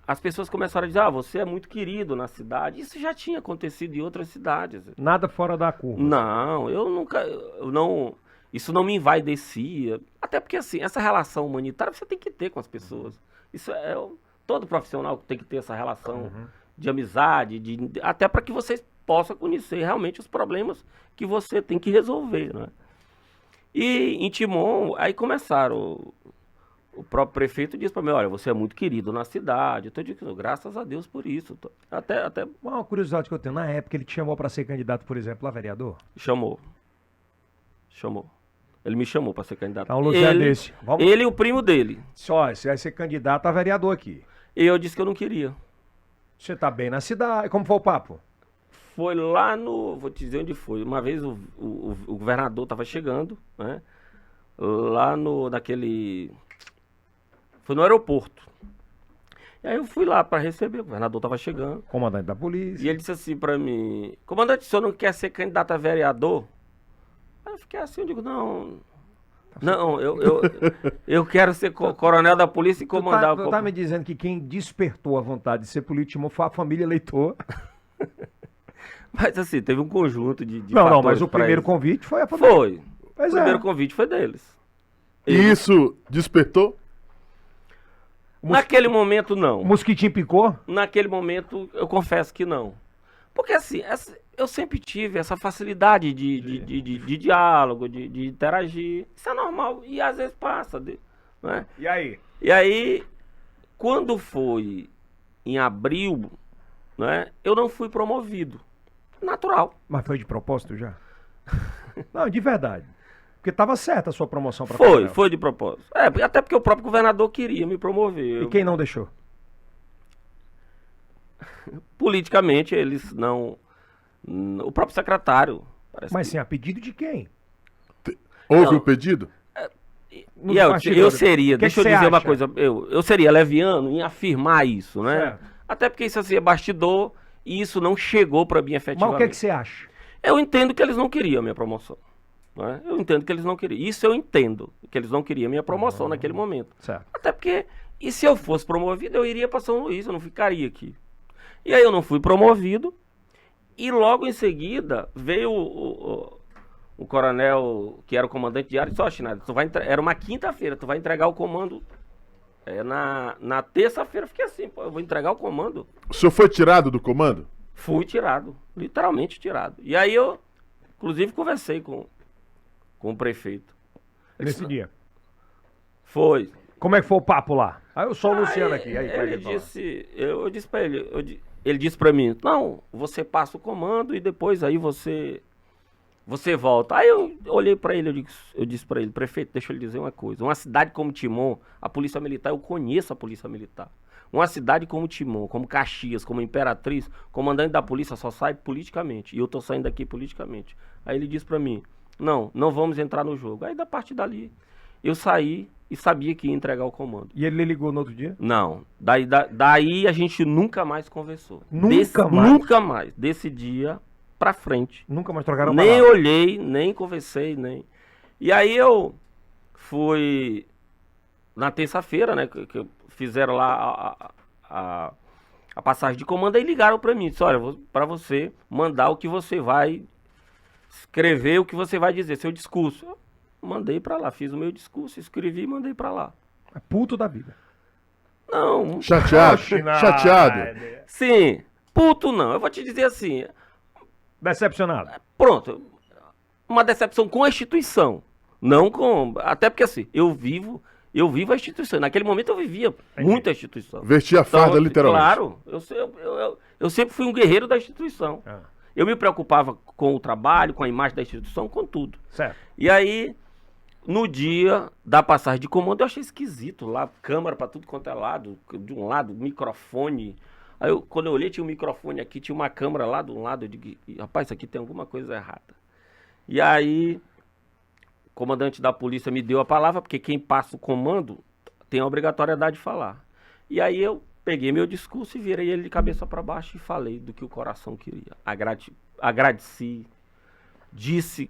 as pessoas começaram a dizer: você é muito querido na cidade. Isso já tinha acontecido em outras cidades. Nada fora da curva. Não, isso não me envaidecia. Até porque, assim, essa relação humanitária você tem que ter com as pessoas. Isso todo profissional tem que ter essa relação de amizade, até para que vocês possam conhecer realmente os problemas que você tem que resolver, né? E em Timon, aí começaram... O próprio prefeito disse para mim: olha, você é muito querido na cidade. Eu tô dizendo, graças a Deus por isso. Até... Uma curiosidade que eu tenho, na época ele te chamou para ser candidato, por exemplo, a vereador? Chamou. Ele me chamou para ser candidato. Então, Luciano desse. Ele e o primo dele. Só, você vai ser candidato a vereador aqui. E eu disse que eu não queria. Você tá bem na cidade. Como foi o papo? Foi lá no... Vou te dizer onde foi. Uma vez o governador estava chegando, né? Lá naquele... Foi no aeroporto. E aí eu fui lá para receber, o governador estava chegando. Comandante da polícia. E ele disse assim para mim: comandante, o senhor não quer ser candidato a vereador? Aí eu fiquei assim, eu digo, não, eu quero ser coronel da polícia e comandar Tu tá me dizendo que quem despertou a vontade de ser político foi a família eleitor. Mas assim, teve um conjunto de Não, mas o primeiro convite foi a família. Foi. O primeiro convite foi deles. E isso despertou? Naquele momento, não. O mosquitinho picou? Naquele momento, eu confesso que não. Porque assim, eu sempre tive essa facilidade de diálogo, de interagir. Isso é normal. E às vezes passa. Né? E aí? E aí, quando foi em abril, né, eu não fui promovido. Natural. Mas foi de propósito já? Não, de verdade. Porque estava certa a sua promoção para Foi de propósito. Até porque o próprio governador queria me promover. E quem não deixou? Politicamente, eles não... O próprio secretário. Mas sim, a pedido de quem? Houve Não. o pedido? Nos E eu bastidores. seria, O que deixa eu que dizer você uma acha? coisa, eu seria leviano em afirmar isso, né? Certo. Até porque isso assim é bastidor e isso não chegou para mim Mas efetivamente. o que é que você acha? Eu entendo que eles não queriam a minha promoção. Né? Eu entendo que eles não queriam. Isso eu entendo, que eles não queriam a minha promoção naquele momento. Certo. Até porque, e se eu fosse promovido, eu iria para São Luís, eu não ficaria aqui. E aí eu não fui promovido e logo em seguida veio o coronel, que era o comandante diário, disse, ó, Schneider, era uma quinta-feira, tu vai entregar o comando na terça-feira. Eu fiquei assim, pô, eu vou entregar o comando. O senhor foi tirado do comando? Fui tirado, literalmente tirado. E aí eu, inclusive, conversei com o prefeito. Nesse dia. Foi. Como é que foi o papo lá? Aí eu sou o Luciano aqui. Aí, Ele disse, eu disse pra ele, ele disse pra mim, não, você passa o comando e depois aí você volta. Aí eu olhei pra ele, eu disse pra ele, prefeito, deixa eu lhe dizer uma coisa. Uma cidade como Timon, a polícia militar, eu conheço a polícia militar. Uma cidade como Timon, como Caxias, como Imperatriz, comandante da polícia só sai politicamente. E eu tô saindo daqui politicamente. Aí ele disse pra mim, não vamos entrar no jogo. Aí da parte dali, eu saí e sabia que ia entregar o comando. E ele lhe ligou no outro dia? Não. Daí a gente nunca mais conversou. Nunca mais? Nunca mais. Desse dia pra frente. Nunca mais trocaram Nem palavra? olhei, nem conversei, nem... E aí eu fui na terça-feira, né, que fizeram lá a passagem de comando, aí ligaram pra mim, disse, olha, pra você mandar o que você vai escrever, o que você vai dizer, seu discurso. Eu mandei pra lá, fiz o meu discurso, escrevi e mandei pra lá. É puto da vida. Não, Chateado? Schneider. Chateado? sim, puto não, eu vou te dizer assim, Decepcionado. pronto, uma decepção com a instituição, não com, até porque assim, eu vivo a instituição, naquele momento eu vivia muito a instituição. Vestir a farda, Então, literalmente. Claro, eu sempre fui um guerreiro da instituição. Ah, Eu me preocupava com o trabalho, com a imagem da instituição, com tudo. certo. E aí, no dia da passagem de comando, eu achei esquisito lá, câmera pra tudo quanto é lado, de um lado, microfone. Aí, quando eu olhei, tinha um microfone aqui, tinha uma câmera lá de um lado, eu digo, rapaz, isso aqui tem alguma coisa errada. E aí, o comandante da polícia me deu a palavra, porque quem passa o comando tem a obrigatoriedade de falar. E aí eu peguei meu discurso e virei ele de cabeça para baixo e falei do que o coração queria. Agradeci, disse,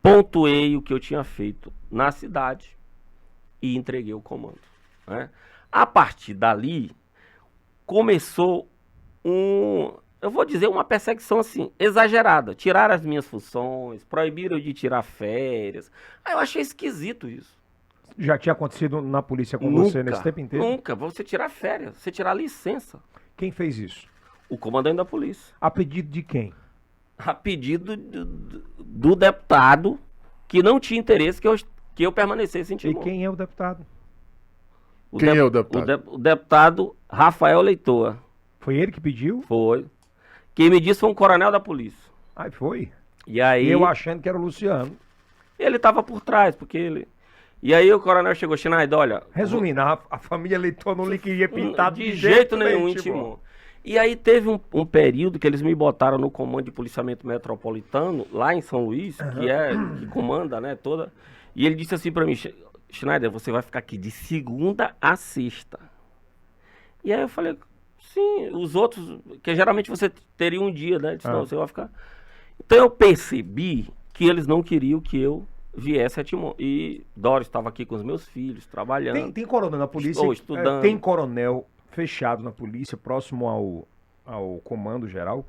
pontuei o que eu tinha feito na cidade e entreguei o comando. Né? A partir dali, começou eu vou dizer, uma perseguição assim, exagerada. Tiraram as minhas funções, proibiram de tirar férias. Aí eu achei esquisito isso. Já tinha acontecido na polícia com Nunca, você nesse tempo inteiro? Nunca, você tirar férias, você tirar licença. Quem fez isso? O comandante da polícia. A pedido de quem? A pedido do deputado que não tinha interesse que eu permanecesse em E Timon. quem é o deputado? Quem é o deputado? O deputado Rafael Leitoa. Foi ele que pediu? Foi. Quem me disse foi um coronel da polícia. Ai, foi. E aí Eu achando que era o Luciano. ele estava por trás, porque ele... E aí o coronel chegou, Schneider, olha... Resumindo, a família Leitor não lhe queria pintar de jeito nenhum em Timon. E aí teve um período que eles me botaram no comando de policiamento metropolitano, lá em São Luís, que comanda, né, toda. E ele disse assim pra mim, Schneider, você vai ficar aqui de segunda a sexta. E aí eu falei, sim, os outros, que geralmente você teria um dia, né? Ele disse, não, você vai ficar... Então eu percebi que eles não queriam que eu viesse a Timon. E Doris estava aqui com os meus filhos, trabalhando. Tem coronel na polícia. Estou estudando. Tem coronel fechado na polícia, próximo ao comando geral.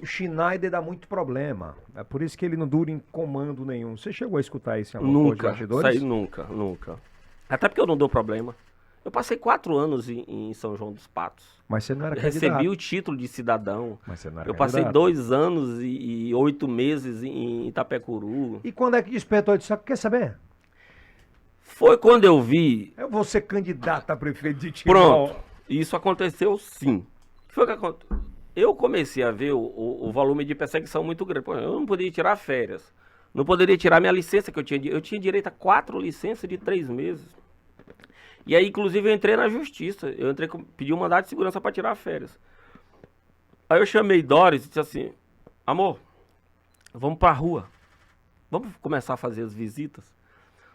O Schneider dá muito problema. É por isso que ele não dura em comando nenhum. Você chegou a escutar isso em algum Nunca, isso aí nunca. Até porque eu não dou problema. Eu passei 4 anos em São João dos Patos. Mas você não era Recebi candidato. o título de cidadão. Mas você não era Eu passei candidato. 2 anos e 8 meses em Itapecuru. E quando é que despertou e disse, quer saber? Foi quando eu vi. Eu vou ser candidato a prefeito de Timó. Pronto. Isso aconteceu sim. O que foi que aconteceu? Eu comecei a ver o volume de perseguição muito grande. Pô, eu não poderia tirar férias. Não poderia tirar minha licença que eu tinha. Eu tinha direito a 4 licenças de 3 meses. E aí, inclusive, eu entrei na justiça. Eu pedi um mandado de segurança para tirar férias. Aí eu chamei Doris e disse assim, amor, vamos pra rua. Vamos começar a fazer as visitas.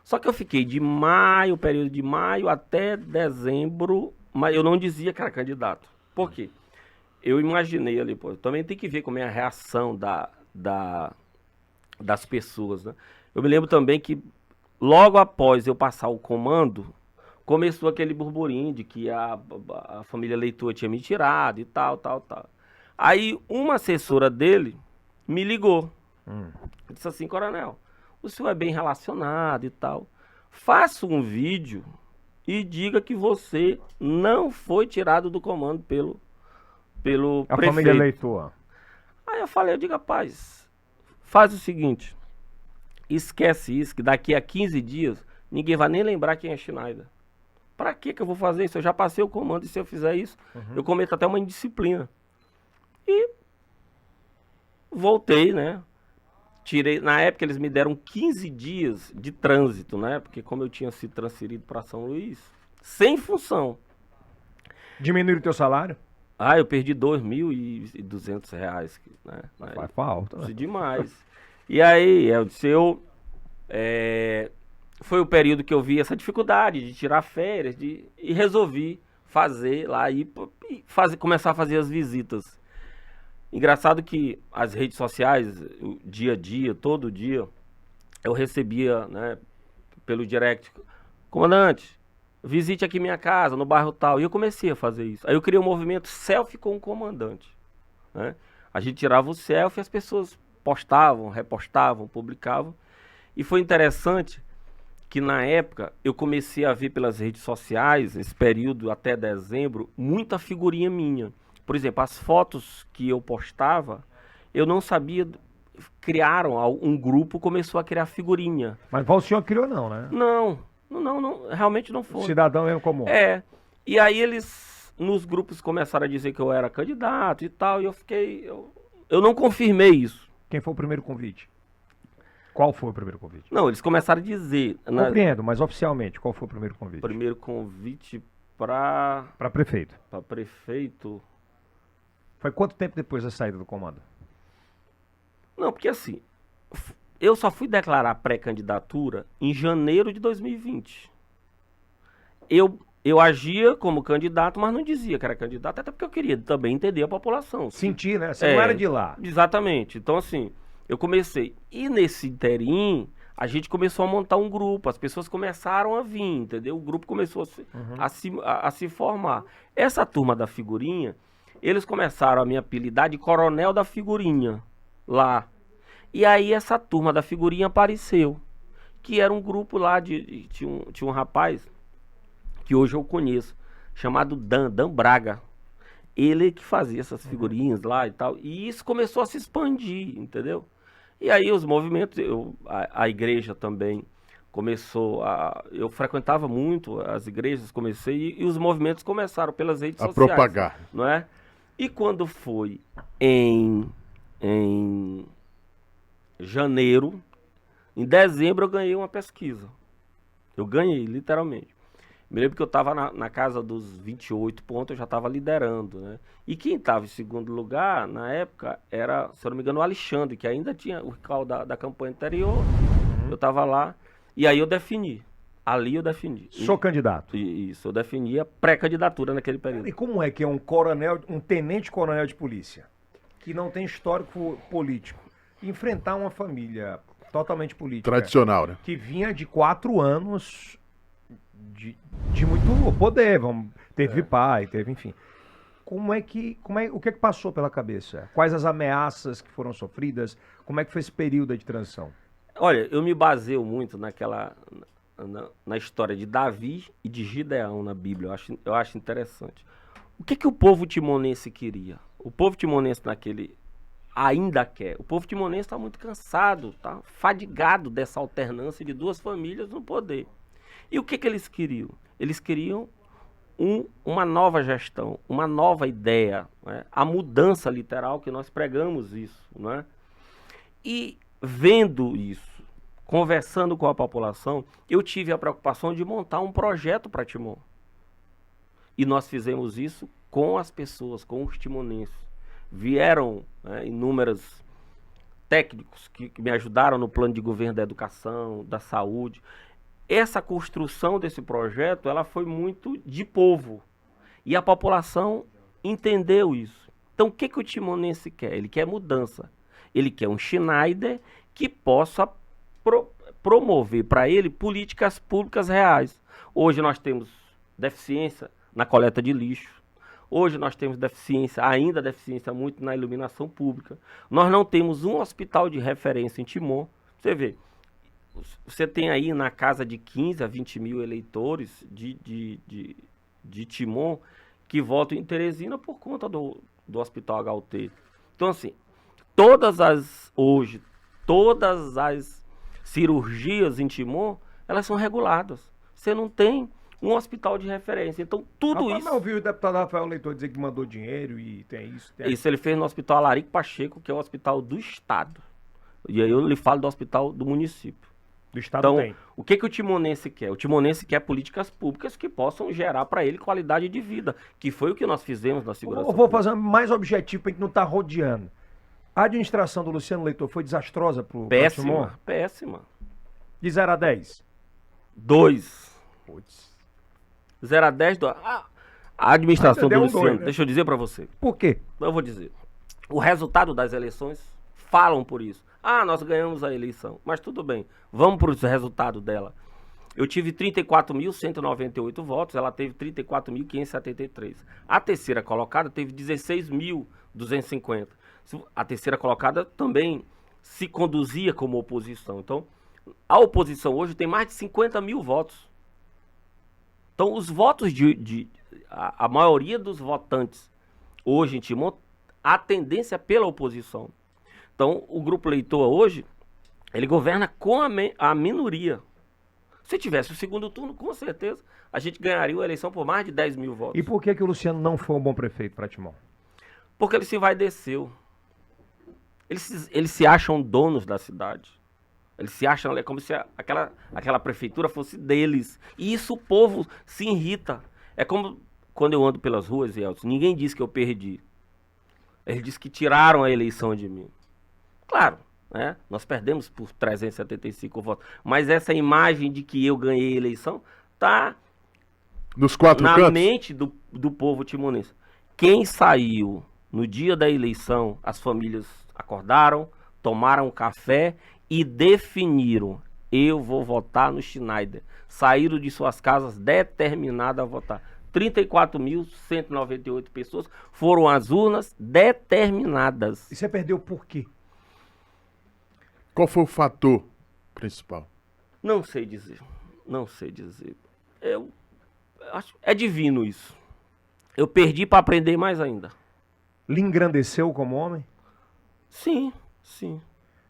Só que eu fiquei de maio, período de maio até dezembro, mas eu não dizia que era candidato. Por quê? Eu imaginei ali, pô, também tem que ver como é a reação das pessoas, né? Eu me lembro também que logo após eu passar o comando, começou aquele burburinho de que a família Leitor tinha me tirado e tal. Aí uma assessora dele me ligou. Disse assim, coronel, o senhor é bem relacionado e tal. Faça um vídeo e diga que você não foi tirado do comando pelo A prefeito. família Leitor. Aí eu falei, eu digo, rapaz, faz o seguinte, esquece isso, que daqui a 15 dias ninguém vai nem lembrar quem é Schneider. Pra que eu vou fazer isso? Eu já passei o comando e se eu fizer isso, eu cometo até uma indisciplina. E voltei, né? Tirei, na época eles me deram 15 dias de trânsito, né? Porque como eu tinha sido transferido para São Luís, sem função. Diminuíram o teu salário? Ah, eu perdi R$2.200, né? Faz falta. Isso demais. E aí, eu disse, foi o período que eu vi essa dificuldade de tirar férias e resolvi fazer lá começar a fazer as visitas. Engraçado que as redes sociais, o dia a dia, todo dia, eu recebia, né, pelo direct, comandante, visite aqui minha casa, no bairro tal. E eu comecei a fazer isso. Aí eu criei um movimento selfie com o comandante, né? A gente tirava o selfie e as pessoas postavam, repostavam, publicavam. E foi interessante que na época eu comecei a ver pelas redes sociais, esse período até dezembro, muita figurinha minha. Por exemplo, as fotos que eu postava, eu não sabia, criaram, um grupo começou a criar figurinha. Mas o senhor criou não, né? Não, realmente não foi. Cidadão mesmo comum. E aí eles, nos grupos, começaram a dizer que eu era candidato e tal, e eu não confirmei isso. Quem foi o primeiro convite? Qual foi o primeiro convite? Não, eles começaram a dizer... Compreendo, mas oficialmente, qual foi o primeiro convite? Primeiro convite para prefeito. Para prefeito... Foi quanto tempo depois da saída do comando? Não, porque assim, eu só fui declarar pré-candidatura em janeiro de 2020. Eu agia como candidato, mas não dizia que era candidato, até porque eu queria também entender a população. Sentir, né? Você não era de lá. Exatamente. Então, assim, eu comecei. E nesse interim, a gente começou a montar um grupo, as pessoas começaram a vir, entendeu? O grupo começou a se formar. Essa turma da figurinha, eles começaram a me apelidar de Coronel da Figurinha, lá. E aí essa turma da figurinha apareceu, que era um grupo lá, tinha um rapaz, que hoje eu conheço, chamado Dan Braga. Ele que fazia essas figurinhas lá e tal, e isso começou a se expandir, entendeu? E aí os movimentos, a igreja também começou eu frequentava muito as igrejas, e os movimentos começaram pelas redes sociais. A propagar. Não é? E quando foi em janeiro, em dezembro eu ganhei uma pesquisa. Eu ganhei, literalmente. Me lembro que eu estava na casa dos 28 pontos, eu já estava liderando, né? E quem estava em segundo lugar, na época, era, se eu não me engano, o Alexandre, que ainda tinha o recall da campanha anterior. Eu estava lá, e aí eu defini. Ali eu defini. Sou candidato. Isso, eu defini a pré-candidatura naquele período. E como é que é um coronel, um tenente-coronel de polícia, que não tem histórico político, enfrentar uma família totalmente política, Tradicional, né? que vinha de 4 anos de muito poder, teve pai, teve, enfim. O que é que passou pela cabeça? Quais as ameaças que foram na história de Davi e de Gideão na Bíblia. Eu acho interessante. O que o povo timonense queria? O povo timonense ainda quer. O povo timonense está muito cansado, está fadigado dessa alternância de duas famílias no poder. E o que eles queriam? Eles queriam uma nova gestão, uma nova ideia, né? A mudança literal que nós pregamos isso, né? E vendo isso, conversando com a população, eu tive a preocupação de montar um projeto para Timon. E nós fizemos isso com as pessoas, com os timonenses. Vieram, né, inúmeros técnicos que me ajudaram no plano de governo da educação, da saúde. Essa construção desse projeto, ela foi muito de povo. E a população entendeu isso. Então, o que o timonense quer? Ele quer mudança. Ele quer um Schneider que possa promover para ele políticas públicas reais. Hoje nós temos deficiência na coleta de lixo. Hoje nós temos ainda deficiência muito na iluminação pública. Nós não temos um hospital de referência em Timon. Você vê, você tem aí na casa de 15 a 20 mil eleitores de Timon que votam em Teresina por conta do Hospital HUT. Então, assim, todas as cirurgias em Timon, elas são reguladas. Você não tem um hospital de referência. Então, tudo isso... Mas eu vi o deputado Rafael Leitor dizer que mandou dinheiro e tem isso. Isso ele fez no Hospital Alarico Pacheco, que é o hospital do Estado. E aí eu lhe falo do hospital do município. Do Estado então, tem. O que o timonense quer? O timonense quer políticas públicas que possam gerar para ele qualidade de vida, que foi o que nós fizemos na segurança Eu vou pública. fazer mais objetivo para a gente não estar rodeando. A administração do Luciano Leitor foi desastrosa pro Timon? Péssima, péssima. De 0 a 10? 2. Putz. 0 a 10. A administração do Luciano, 2, né? deixa eu dizer para você. Por quê? Eu vou dizer. O resultado das eleições falam por isso. Nós ganhamos a eleição. Mas tudo bem. Vamos para os resultados dela. Eu tive 34.198 votos. Ela teve 34.573. A terceira colocada teve 16.250. A terceira colocada também se conduzia como oposição. Então, a oposição hoje tem mais de 50 mil votos. Então, os votos a maioria dos votantes hoje em Timon, a tendência é pela oposição. Então, o grupo Leitor hoje, ele governa com a minoria. Se tivesse o segundo turno, com certeza, a gente ganharia a eleição por mais de 10 mil votos. E por que o Luciano não foi um bom prefeito para Timon? Porque ele se envaideceu. Eles se acham donos da cidade. Eles se acham, é como se aquela prefeitura fosse deles. E isso o povo se irrita. É como quando eu ando pelas ruas, Elton, ninguém diz que eu perdi. Eles dizem que tiraram a eleição de mim. Claro, né? Nós perdemos por 375 votos. Mas essa imagem de que eu ganhei a eleição está Nos quatro na cantos? mente do povo timonense. Quem saiu no dia da eleição, as famílias acordaram, tomaram um café e definiram: eu vou votar no Schneider. Saíram de suas casas determinadas a votar. 34.198 pessoas foram às urnas determinadas. E você perdeu por quê? Qual foi o fator principal? Não sei dizer. Não sei dizer. Eu acho é divino isso. Eu perdi para aprender mais ainda. Lhe engrandeceu como homem? Sim, sim.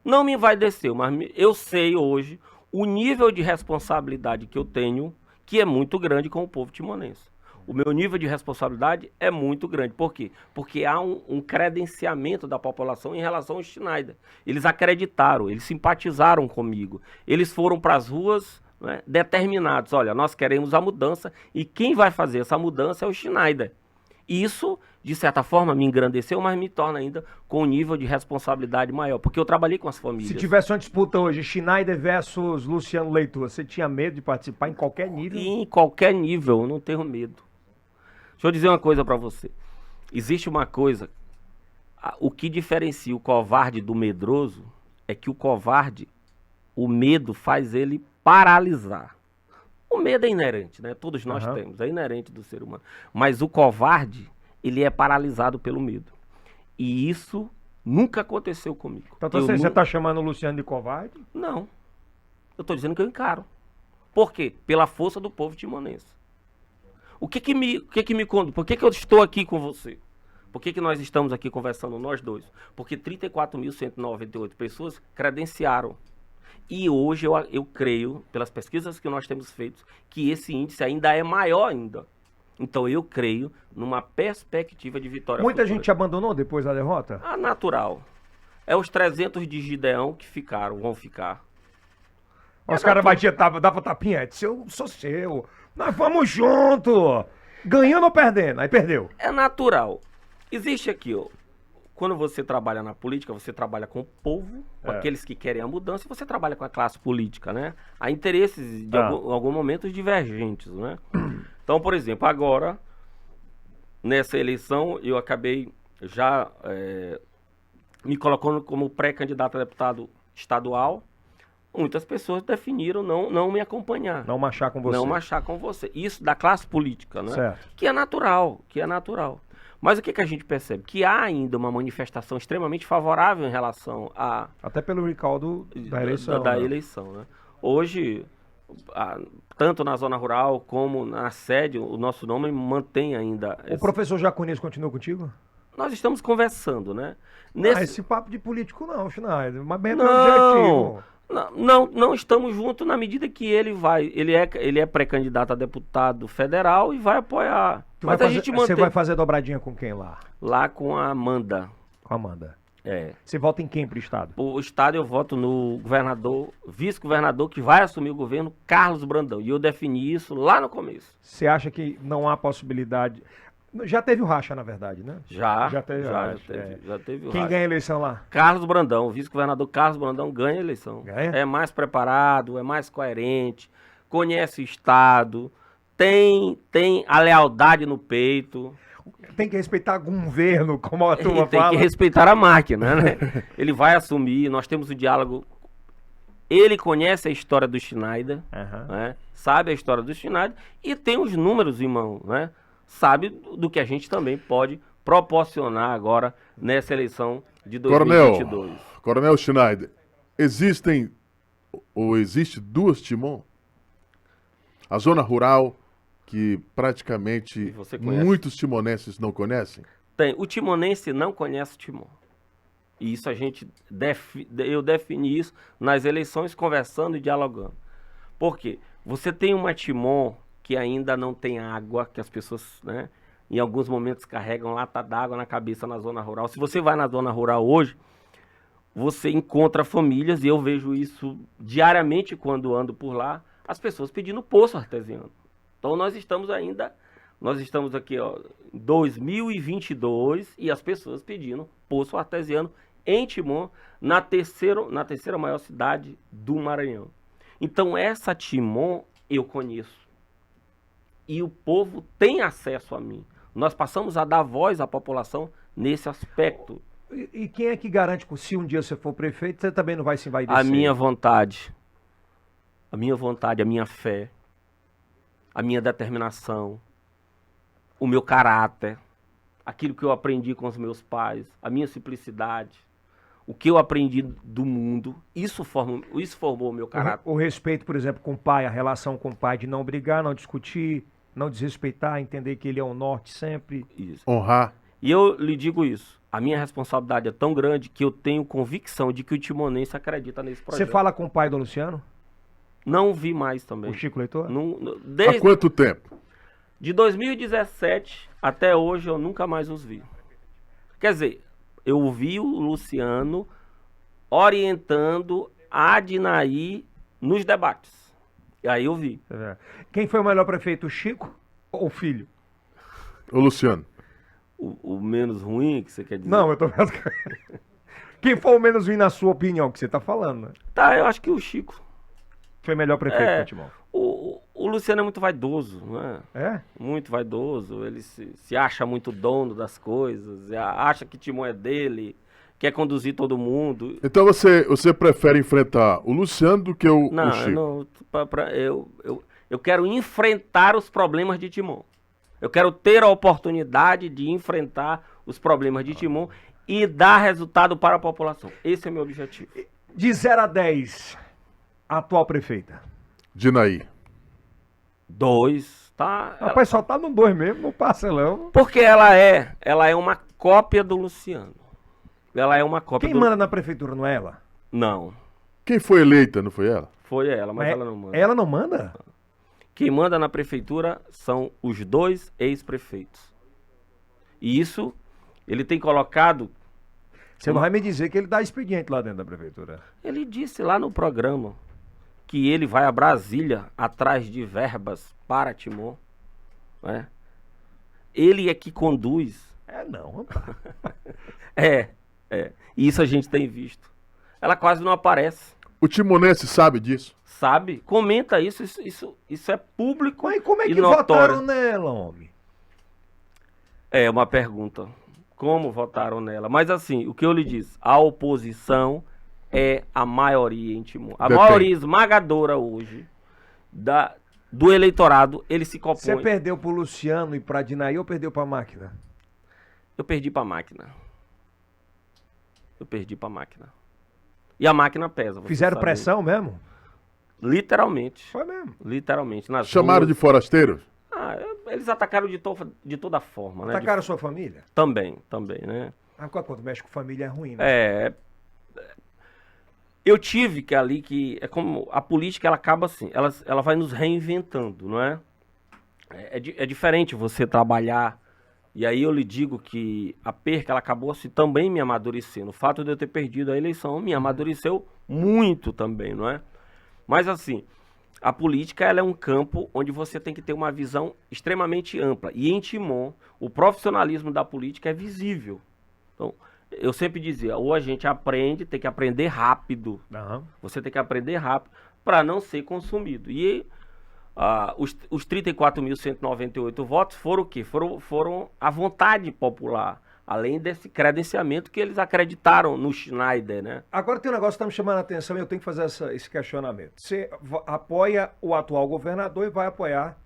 Não me envaideceu, mas eu sei hoje o nível de responsabilidade que eu tenho, que é muito grande com o povo timonense. O meu nível de responsabilidade é muito grande. Por quê? Porque há um credenciamento da população em relação ao Schneider. Eles acreditaram, eles simpatizaram comigo. Eles foram para as ruas, né, determinados. Olha, nós queremos a mudança e quem vai fazer essa mudança é o Schneider. Isso, de certa forma, me engrandeceu, mas me torna ainda com um nível de responsabilidade maior. Porque eu trabalhei com as famílias. Se tivesse uma disputa hoje, Schneider versus Luciano Leitor, você tinha medo de participar em qualquer nível? E em qualquer nível, eu não tenho medo. Deixa eu dizer uma coisa para você. Existe uma coisa, o que diferencia o covarde do medroso é que o covarde, o medo faz ele paralisar. O medo é inerente, né? Todos nós temos, é inerente do ser humano. Mas o covarde, ele é paralisado pelo medo. E isso nunca aconteceu comigo. Então você está chamando o Luciano de covarde? Não. Eu estou dizendo que eu encaro. Por quê? Pela força do povo timonense. Por que eu estou aqui com você? Por que nós estamos aqui conversando, nós dois? Porque 34.198 pessoas credenciaram. E hoje eu creio, pelas pesquisas que nós temos feito, que esse índice ainda é maior ainda. Então eu creio numa perspectiva de vitória Muita futura. gente abandonou depois da derrota? Ah, natural. É os 300 de Gideão que vão ficar. Os caras batiam, dava tapinha, disse, eu sou seu, nós vamos junto, ganhando ou perdendo, aí perdeu. É natural. Existe aqui, ó, quando você trabalha na política, você trabalha com o povo, com aqueles que querem a mudança, e você trabalha com a classe política, né? Há interesses, de algum momento, divergentes, né? Então, por exemplo, agora, nessa eleição, eu acabei já me colocando como pré-candidato a deputado estadual. Muitas pessoas definiram não me acompanhar. Não marchar com você. Não marchar com você. Isso da classe política, né? Certo. Que é natural. Mas o que a gente percebe? Que há ainda uma manifestação extremamente favorável em relação a... Até pelo recall da eleição. Da né? eleição, né? Hoje, tanto na zona rural como na sede, o nosso nome mantém ainda... O professor Jacones continua contigo? Nós estamos conversando, né? Esse papo de político não, Schneider, mas bem objetivo. Não estamos juntos na medida que ele é pré-candidato a deputado federal e vai apoiar. Mas a gente mantém... Você vai fazer dobradinha com quem lá? Lá com a Amanda. Com a Amanda. É. Você vota em quem pro estado? O estado eu voto no governador, vice-governador que vai assumir o governo, Carlos Brandão. E eu defini isso lá no começo. Você acha que não há possibilidade... Já teve o racha, na verdade, né? Já teve o racha. Já teve o Quem racha. ganha a eleição lá? Carlos Brandão, o vice-governador Carlos Brandão ganha a eleição. Ganha? É mais preparado, é mais coerente, conhece o estado, tem a lealdade no peito. Tem que respeitar o governo, como a turma Tem fala. que respeitar a máquina, né? Ele vai assumir, nós temos o diálogo. Ele conhece a história do Schneider, né? Sabe a história do Schneider e tem os números em mão, né? Sabe do que a gente também pode proporcionar agora nessa eleição de 2022. Coronel Schneider, existe duas Timon? A zona rural, que praticamente muitos timonenses não conhecem? Tem. O timonense não conhece o Timon. E isso eu defini isso nas eleições, conversando e dialogando. Por quê? Você tem uma Timon que ainda não tem água, que as pessoas, né, em alguns momentos carregam lata d'água na cabeça na zona rural. Se você vai na zona rural hoje, você encontra famílias, e eu vejo isso diariamente quando ando por lá, as pessoas pedindo poço artesiano. Então nós estamos aqui, ó, em 2022, e as pessoas pedindo poço artesiano em Timon, na terceira maior cidade do Maranhão. Então essa Timon eu conheço. E o povo tem acesso a mim. Nós passamos a dar voz à população nesse aspecto. E quem é que garante que se um dia você for prefeito, você também não vai se envaidecer? A minha vontade, a minha fé, a minha determinação, o meu caráter, aquilo que eu aprendi com os meus pais, a minha simplicidade, o que eu aprendi do mundo, isso formou o meu caráter. O respeito, por exemplo, com o pai, a relação com o pai, de não brigar, não discutir, não desrespeitar, entender que ele é o norte sempre. Isso. Honrar. E eu lhe digo isso, a minha responsabilidade é tão grande que eu tenho convicção de que o timonense acredita nesse projeto. Você fala com o pai do Luciano? Não vi mais também. O Chico Leitor? Há quanto tempo? De 2017 até hoje eu nunca mais os vi. Quer dizer, eu vi o Luciano orientando a Adinaí nos debates. E aí eu vi. Quem foi o melhor prefeito, o Chico ou o filho? O Luciano. O menos ruim, que você quer dizer? Não, eu tô vendo. Quem foi o menos ruim na sua opinião, que você tá falando, né? Tá, eu acho que o Chico. Foi melhor prefeito do Timon. O Luciano é muito vaidoso, né? É? Muito vaidoso. Ele se acha muito dono das coisas, acha que Timon é dele, quer conduzir todo mundo. Então você prefere enfrentar o Luciano do que o Chico? Não, eu quero enfrentar os problemas de Timon. Eu quero ter a oportunidade de enfrentar os problemas de Timon e dar resultado para a população. Esse é o meu objetivo. De 0 a 10, a atual prefeita. Dinaí. 2, tá? Rapaz, só tá no 2 mesmo, no parcelão. Porque ela é uma cópia do Luciano. Ela é uma cópia Quem manda na prefeitura, não é ela? Não, Quem foi eleita, não foi ela? foi ela, mas É- ela não manda. Ela não manda? Quem manda na prefeitura são os 2 ex-prefeitos. E isso, ele tem colocado... Você não vai me dizer que ele dá expediente lá dentro da prefeitura. Ele disse lá no programa que ele vai a Brasília atrás de verbas para Timon, né? Ele é que conduz. É não, rapaz. É. E isso a gente tem visto. Ela quase não aparece, O timonense sabe disso. sabe? Comenta isso é público. Mas como é e que notório. votaram nela, homem? É uma pergunta. Como votaram nela? Mas assim, o que eu lhe disse, a oposição é a maioria em Timon. A Detém. maioria esmagadora hoje do eleitorado, ele se Você compõe. perdeu pro Luciano e pra Dinaí ou perdeu pra máquina? Eu perdi pra máquina. Eu perdi pra máquina. E a máquina pesa. você Fizeram sabe. pressão mesmo? Literalmente. Foi mesmo. Literalmente. Nas Chamaram de ruas. forasteiros? Eles atacaram de toda forma, né? Atacaram sua família? Também, né? Ah, quando mexe com família é ruim, né? Eu tive que ali que é como a política, ela acaba assim, ela vai nos reinventando, não é? É diferente você trabalhar, e aí eu lhe digo que a perca, ela acabou assim, também me amadurecendo. O fato de eu ter perdido a eleição me amadureceu muito também, não é? Mas assim, a política, ela é um campo onde você tem que ter uma visão extremamente ampla. E em Timon, o profissionalismo da política é visível. Então, eu sempre dizia, ou a gente aprende, tem que aprender rápido. Aham. Você tem que aprender rápido para não ser consumido. E os 34.198 votos foram o quê? Foram a vontade popular, além desse credenciamento que eles acreditaram no Schneider, né? Agora tem um negócio que está me chamando a atenção e eu tenho que fazer esse questionamento. Você apoia o atual governador e vai apoiar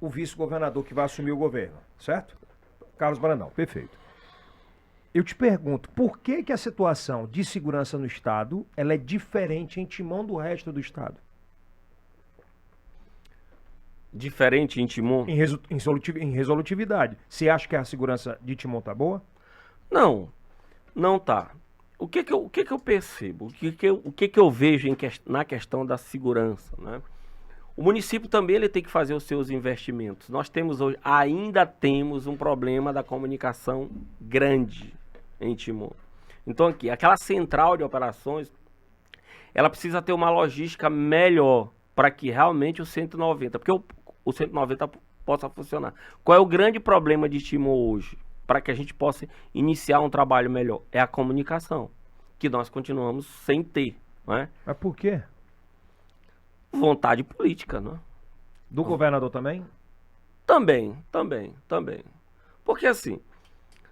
o vice-governador que vai assumir o governo, certo? Carlos Brandão, perfeito. Eu te pergunto, por que que a situação de segurança no Estado ela é diferente em Timon do resto do Estado? Diferente em Timon? Em resolutividade. Você acha que a segurança de Timon tá boa? Não tá. O que que eu percebo? O que que eu vejo na questão da segurança, né? O município também ele tem que fazer os seus investimentos. Nós temos hoje, ainda temos um problema da comunicação grande em Timon. Então aqui, aquela central de operações, ela precisa ter uma logística melhor para que realmente o 190, porque o 190 possa funcionar. Qual é o grande problema de Timon hoje? Para que a gente possa iniciar um trabalho melhor, é a comunicação, que nós continuamos sem ter, não é? Mas por quê? Vontade política, né? Do governador também? Também. Porque assim,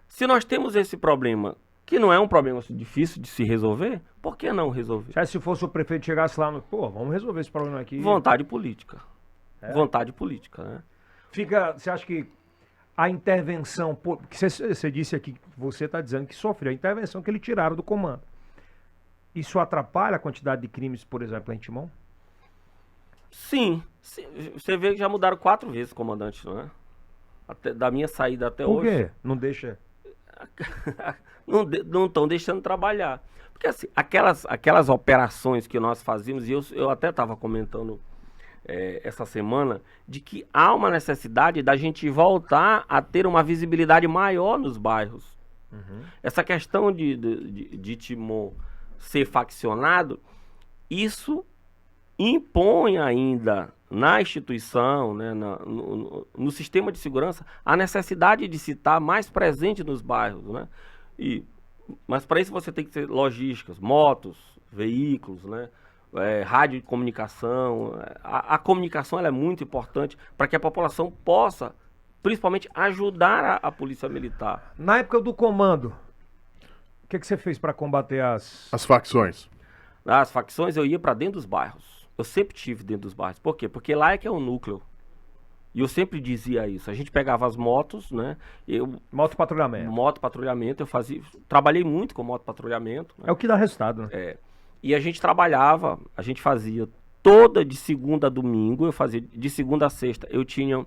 se nós temos esse problema, que não é um problema difícil de se resolver, por que não resolver? Se fosse o prefeito chegasse lá, pô, vamos resolver esse problema aqui. Vontade política. Vontade política, né? Você acha que a intervenção, que você disse aqui, você está dizendo que sofreu a intervenção que ele tiraram do comando. Isso atrapalha a quantidade de crimes, por exemplo, em Timon? Sim. Você vê que já mudaram 4 vezes o comandante, não é? Da minha saída até Por hoje. quê? Não deixa... Não estão deixando trabalhar. Porque assim, aquelas operações que nós fazíamos, e eu até estava comentando essa semana, de que há uma necessidade da gente voltar a ter uma visibilidade maior nos bairros. Uhum. Essa questão de Timon ser faccionado, isso impõe ainda na instituição, né, no sistema de segurança, a necessidade de se estar mais presente nos bairros, né? Mas para isso você tem que ter logísticas, motos, veículos, né? Rádio de comunicação. A comunicação ela é muito importante para que a população possa, principalmente, ajudar a polícia militar. Na época do comando, o que você fez para combater As facções. As facções eu ia para dentro dos bairros. Eu sempre tive dentro dos bairros. Por quê? Porque lá é que é o núcleo. E eu sempre dizia isso. A gente pegava as motos, né? Motopatrulhamento. Motopatrulhamento, trabalhei muito com motopatrulhamento. Né? É o que dá resultado, né? E a gente trabalhava, a gente fazia toda de segunda a domingo, eu fazia de segunda a sexta, eu tinha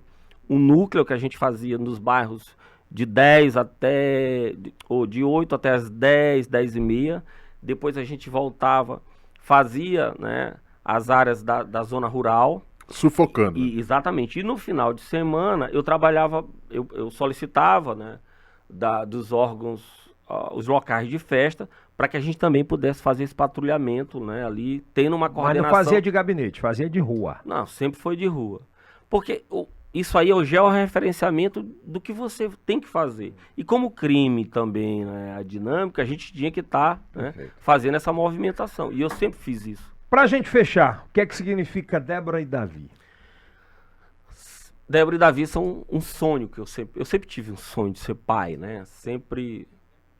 um núcleo que a gente fazia nos bairros de 10 até, ou de 8 até as 10, 10 e meia. Depois a gente voltava, fazia, né, as áreas da zona rural. Sufocando. Exatamente. E no final de semana eu trabalhava, eu solicitava, né, dos órgãos, os locais de festa, para que a gente também pudesse fazer esse patrulhamento, né, ali, tendo uma Mas coordenação. não fazia de gabinete, fazia de rua. Não, sempre foi de rua. Porque isso aí é o georreferenciamento do que você tem que fazer. E como crime também, né, a dinâmica, a gente tinha que estar, né, fazendo essa movimentação. E eu sempre fiz isso. Pra gente fechar, o que é que significa Débora e Davi? Débora e Davi são um sonho que eu sempre tive um sonho de ser pai, né? Sempre,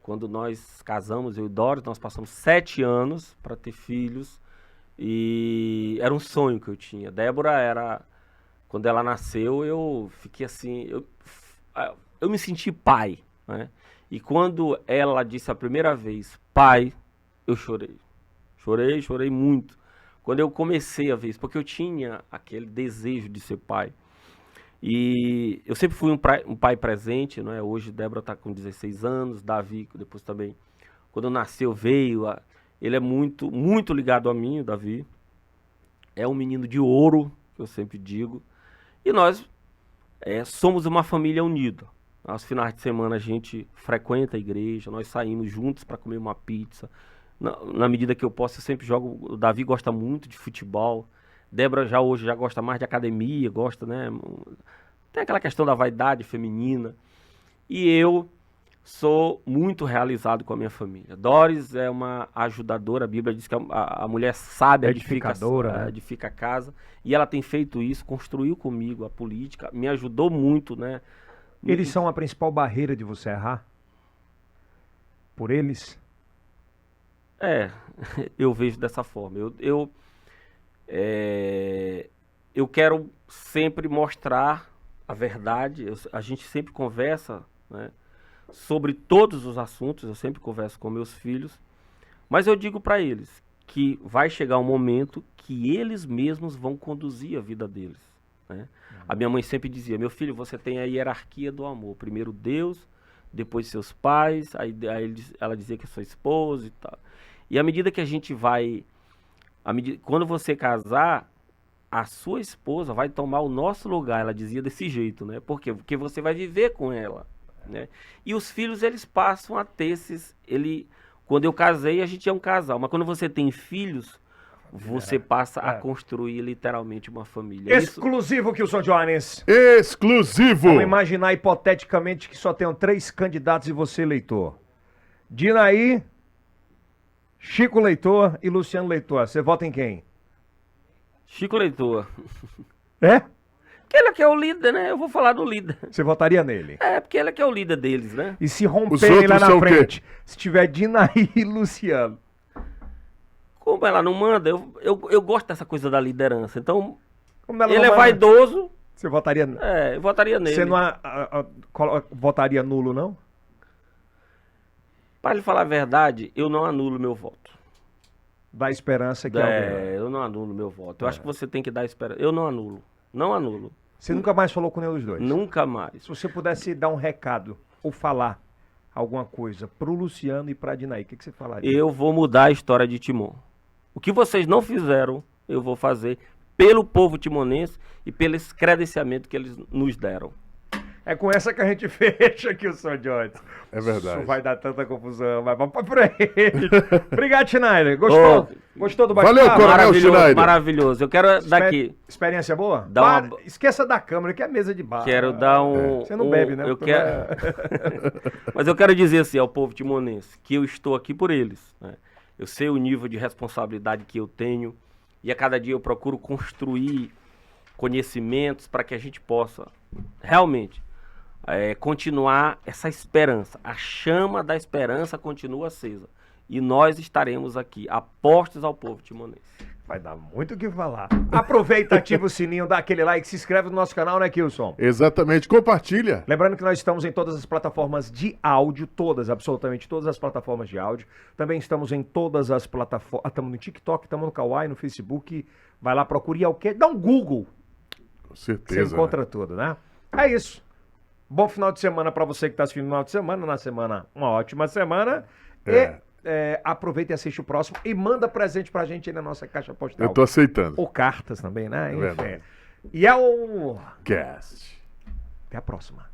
quando nós casamos, eu e Doris, nós passamos 7 anos para ter filhos e era um sonho que eu tinha. Débora quando ela nasceu, eu fiquei assim, eu me senti pai, né? E quando ela disse a primeira vez, pai, eu chorei. Chorei muito. Quando eu comecei a ver isso, porque eu tinha aquele desejo de ser pai. E eu sempre fui um pai presente, não é? Hoje Débora está com 16 anos, Davi depois também, quando nasceu, veio. Ele é muito, muito ligado a mim, o Davi. É um menino de ouro, que eu sempre digo. E nós somos uma família unida. Aos finais de semana a gente frequenta a igreja, nós saímos juntos para comer uma pizza. Na medida que eu posso, eu sempre jogo. O Davi gosta muito de futebol. Débora hoje já gosta mais de academia, gosta, né? Tem aquela questão da vaidade feminina. E eu sou muito realizado com a minha família. Doris é uma ajudadora, a Bíblia diz que a mulher sábia edifica a casa. E ela tem feito isso, construiu comigo a política, me ajudou muito, né? Eles são a principal barreira de você errar? Por eles? Eu vejo dessa forma. Eu quero sempre mostrar a verdade. A gente sempre conversa, né, sobre todos os assuntos. Eu sempre converso com meus filhos. Mas eu digo para eles que vai chegar um momento que eles mesmos vão conduzir a vida deles, né? A minha mãe sempre dizia, meu filho, você tem a hierarquia do amor. Primeiro Deus, depois seus pais, aí ela dizia que é sua esposa e tal. E à medida que a gente vai... quando você casar, a sua esposa vai tomar o nosso lugar. Ela dizia desse jeito, né? Por quê? Porque você vai viver com ela, né? E os filhos, eles passam a ter quando eu casei, a gente é um casal. Mas quando você tem filhos, você passa a construir literalmente uma família. Exclusivo, Kilson Jones. Exclusivo! Vamos imaginar hipoteticamente que só tenham 3 candidatos e você, eleitor. Dinaí, Chico Leitor e Luciano Leitor. Você vota em quem? Chico Leitor. É? Porque ele é que é o líder, né? Eu vou falar do líder. Você votaria nele? Porque ele é que é o líder deles, né? E se romperem lá na frente, se tiver Dinaí e Luciano? Como ela não manda, eu gosto dessa coisa da liderança. Então, Como ele é vaidoso. Você votaria? Eu votaria nele. Você não votaria nulo, não? Para lhe falar a verdade, eu não anulo meu voto. Dá esperança que alguém... Eu não anulo meu voto. Eu acho que você tem que dar esperança. Eu não anulo. Não anulo. Você nunca mais falou com nenhum dos dois? Nunca mais. Se você pudesse dar um recado ou falar alguma coisa pro Luciano e pra Dinaí, o que você falaria? Eu vou mudar a história de Timon. O que vocês não fizeram, eu vou fazer pelo povo timonense e pelo credenciamento que eles nos deram. É com essa que a gente fecha aqui o Sr. Jones. É verdade. Isso vai dar tanta confusão, mas vamos pra frente. Obrigado, Schneider. Gostou? Gostou do bate-papo? Valeu, Coronel Schneider. Maravilhoso. Eu quero daqui... Experiência boa? Dar uma... Esqueça da câmera, que é mesa de bar. Quero dar um... Você não bebe, né? Eu quero... Mas eu quero dizer assim ao povo timonense que eu estou aqui por eles, né? Eu sei o nível de responsabilidade que eu tenho e a cada dia eu procuro construir conhecimentos para que a gente possa realmente continuar essa esperança. A chama da esperança continua acesa. E nós estaremos aqui, apostos ao povo timonense. Vai dar muito o que falar. Aproveita, ativa o sininho, dá aquele like, se inscreve no nosso canal, né, Kilson? Exatamente, compartilha. Lembrando que nós estamos em todas as plataformas de áudio, todas, absolutamente todas as plataformas de áudio. Também estamos em todas as plataformas. Estamos no TikTok, estamos no Kawaii, no Facebook. Vai lá, procure o quê? Dá um Google. Com Você certeza. encontra tudo, né? É isso. Bom final de semana para você que está assistindo no final de semana. Na semana, uma ótima semana. Aproveita e assiste o próximo. E manda presente pra gente aí na nossa caixa postal. Eu tô aceitando. Ou cartas também, né? É verdade. E é o... Cast. Até a próxima.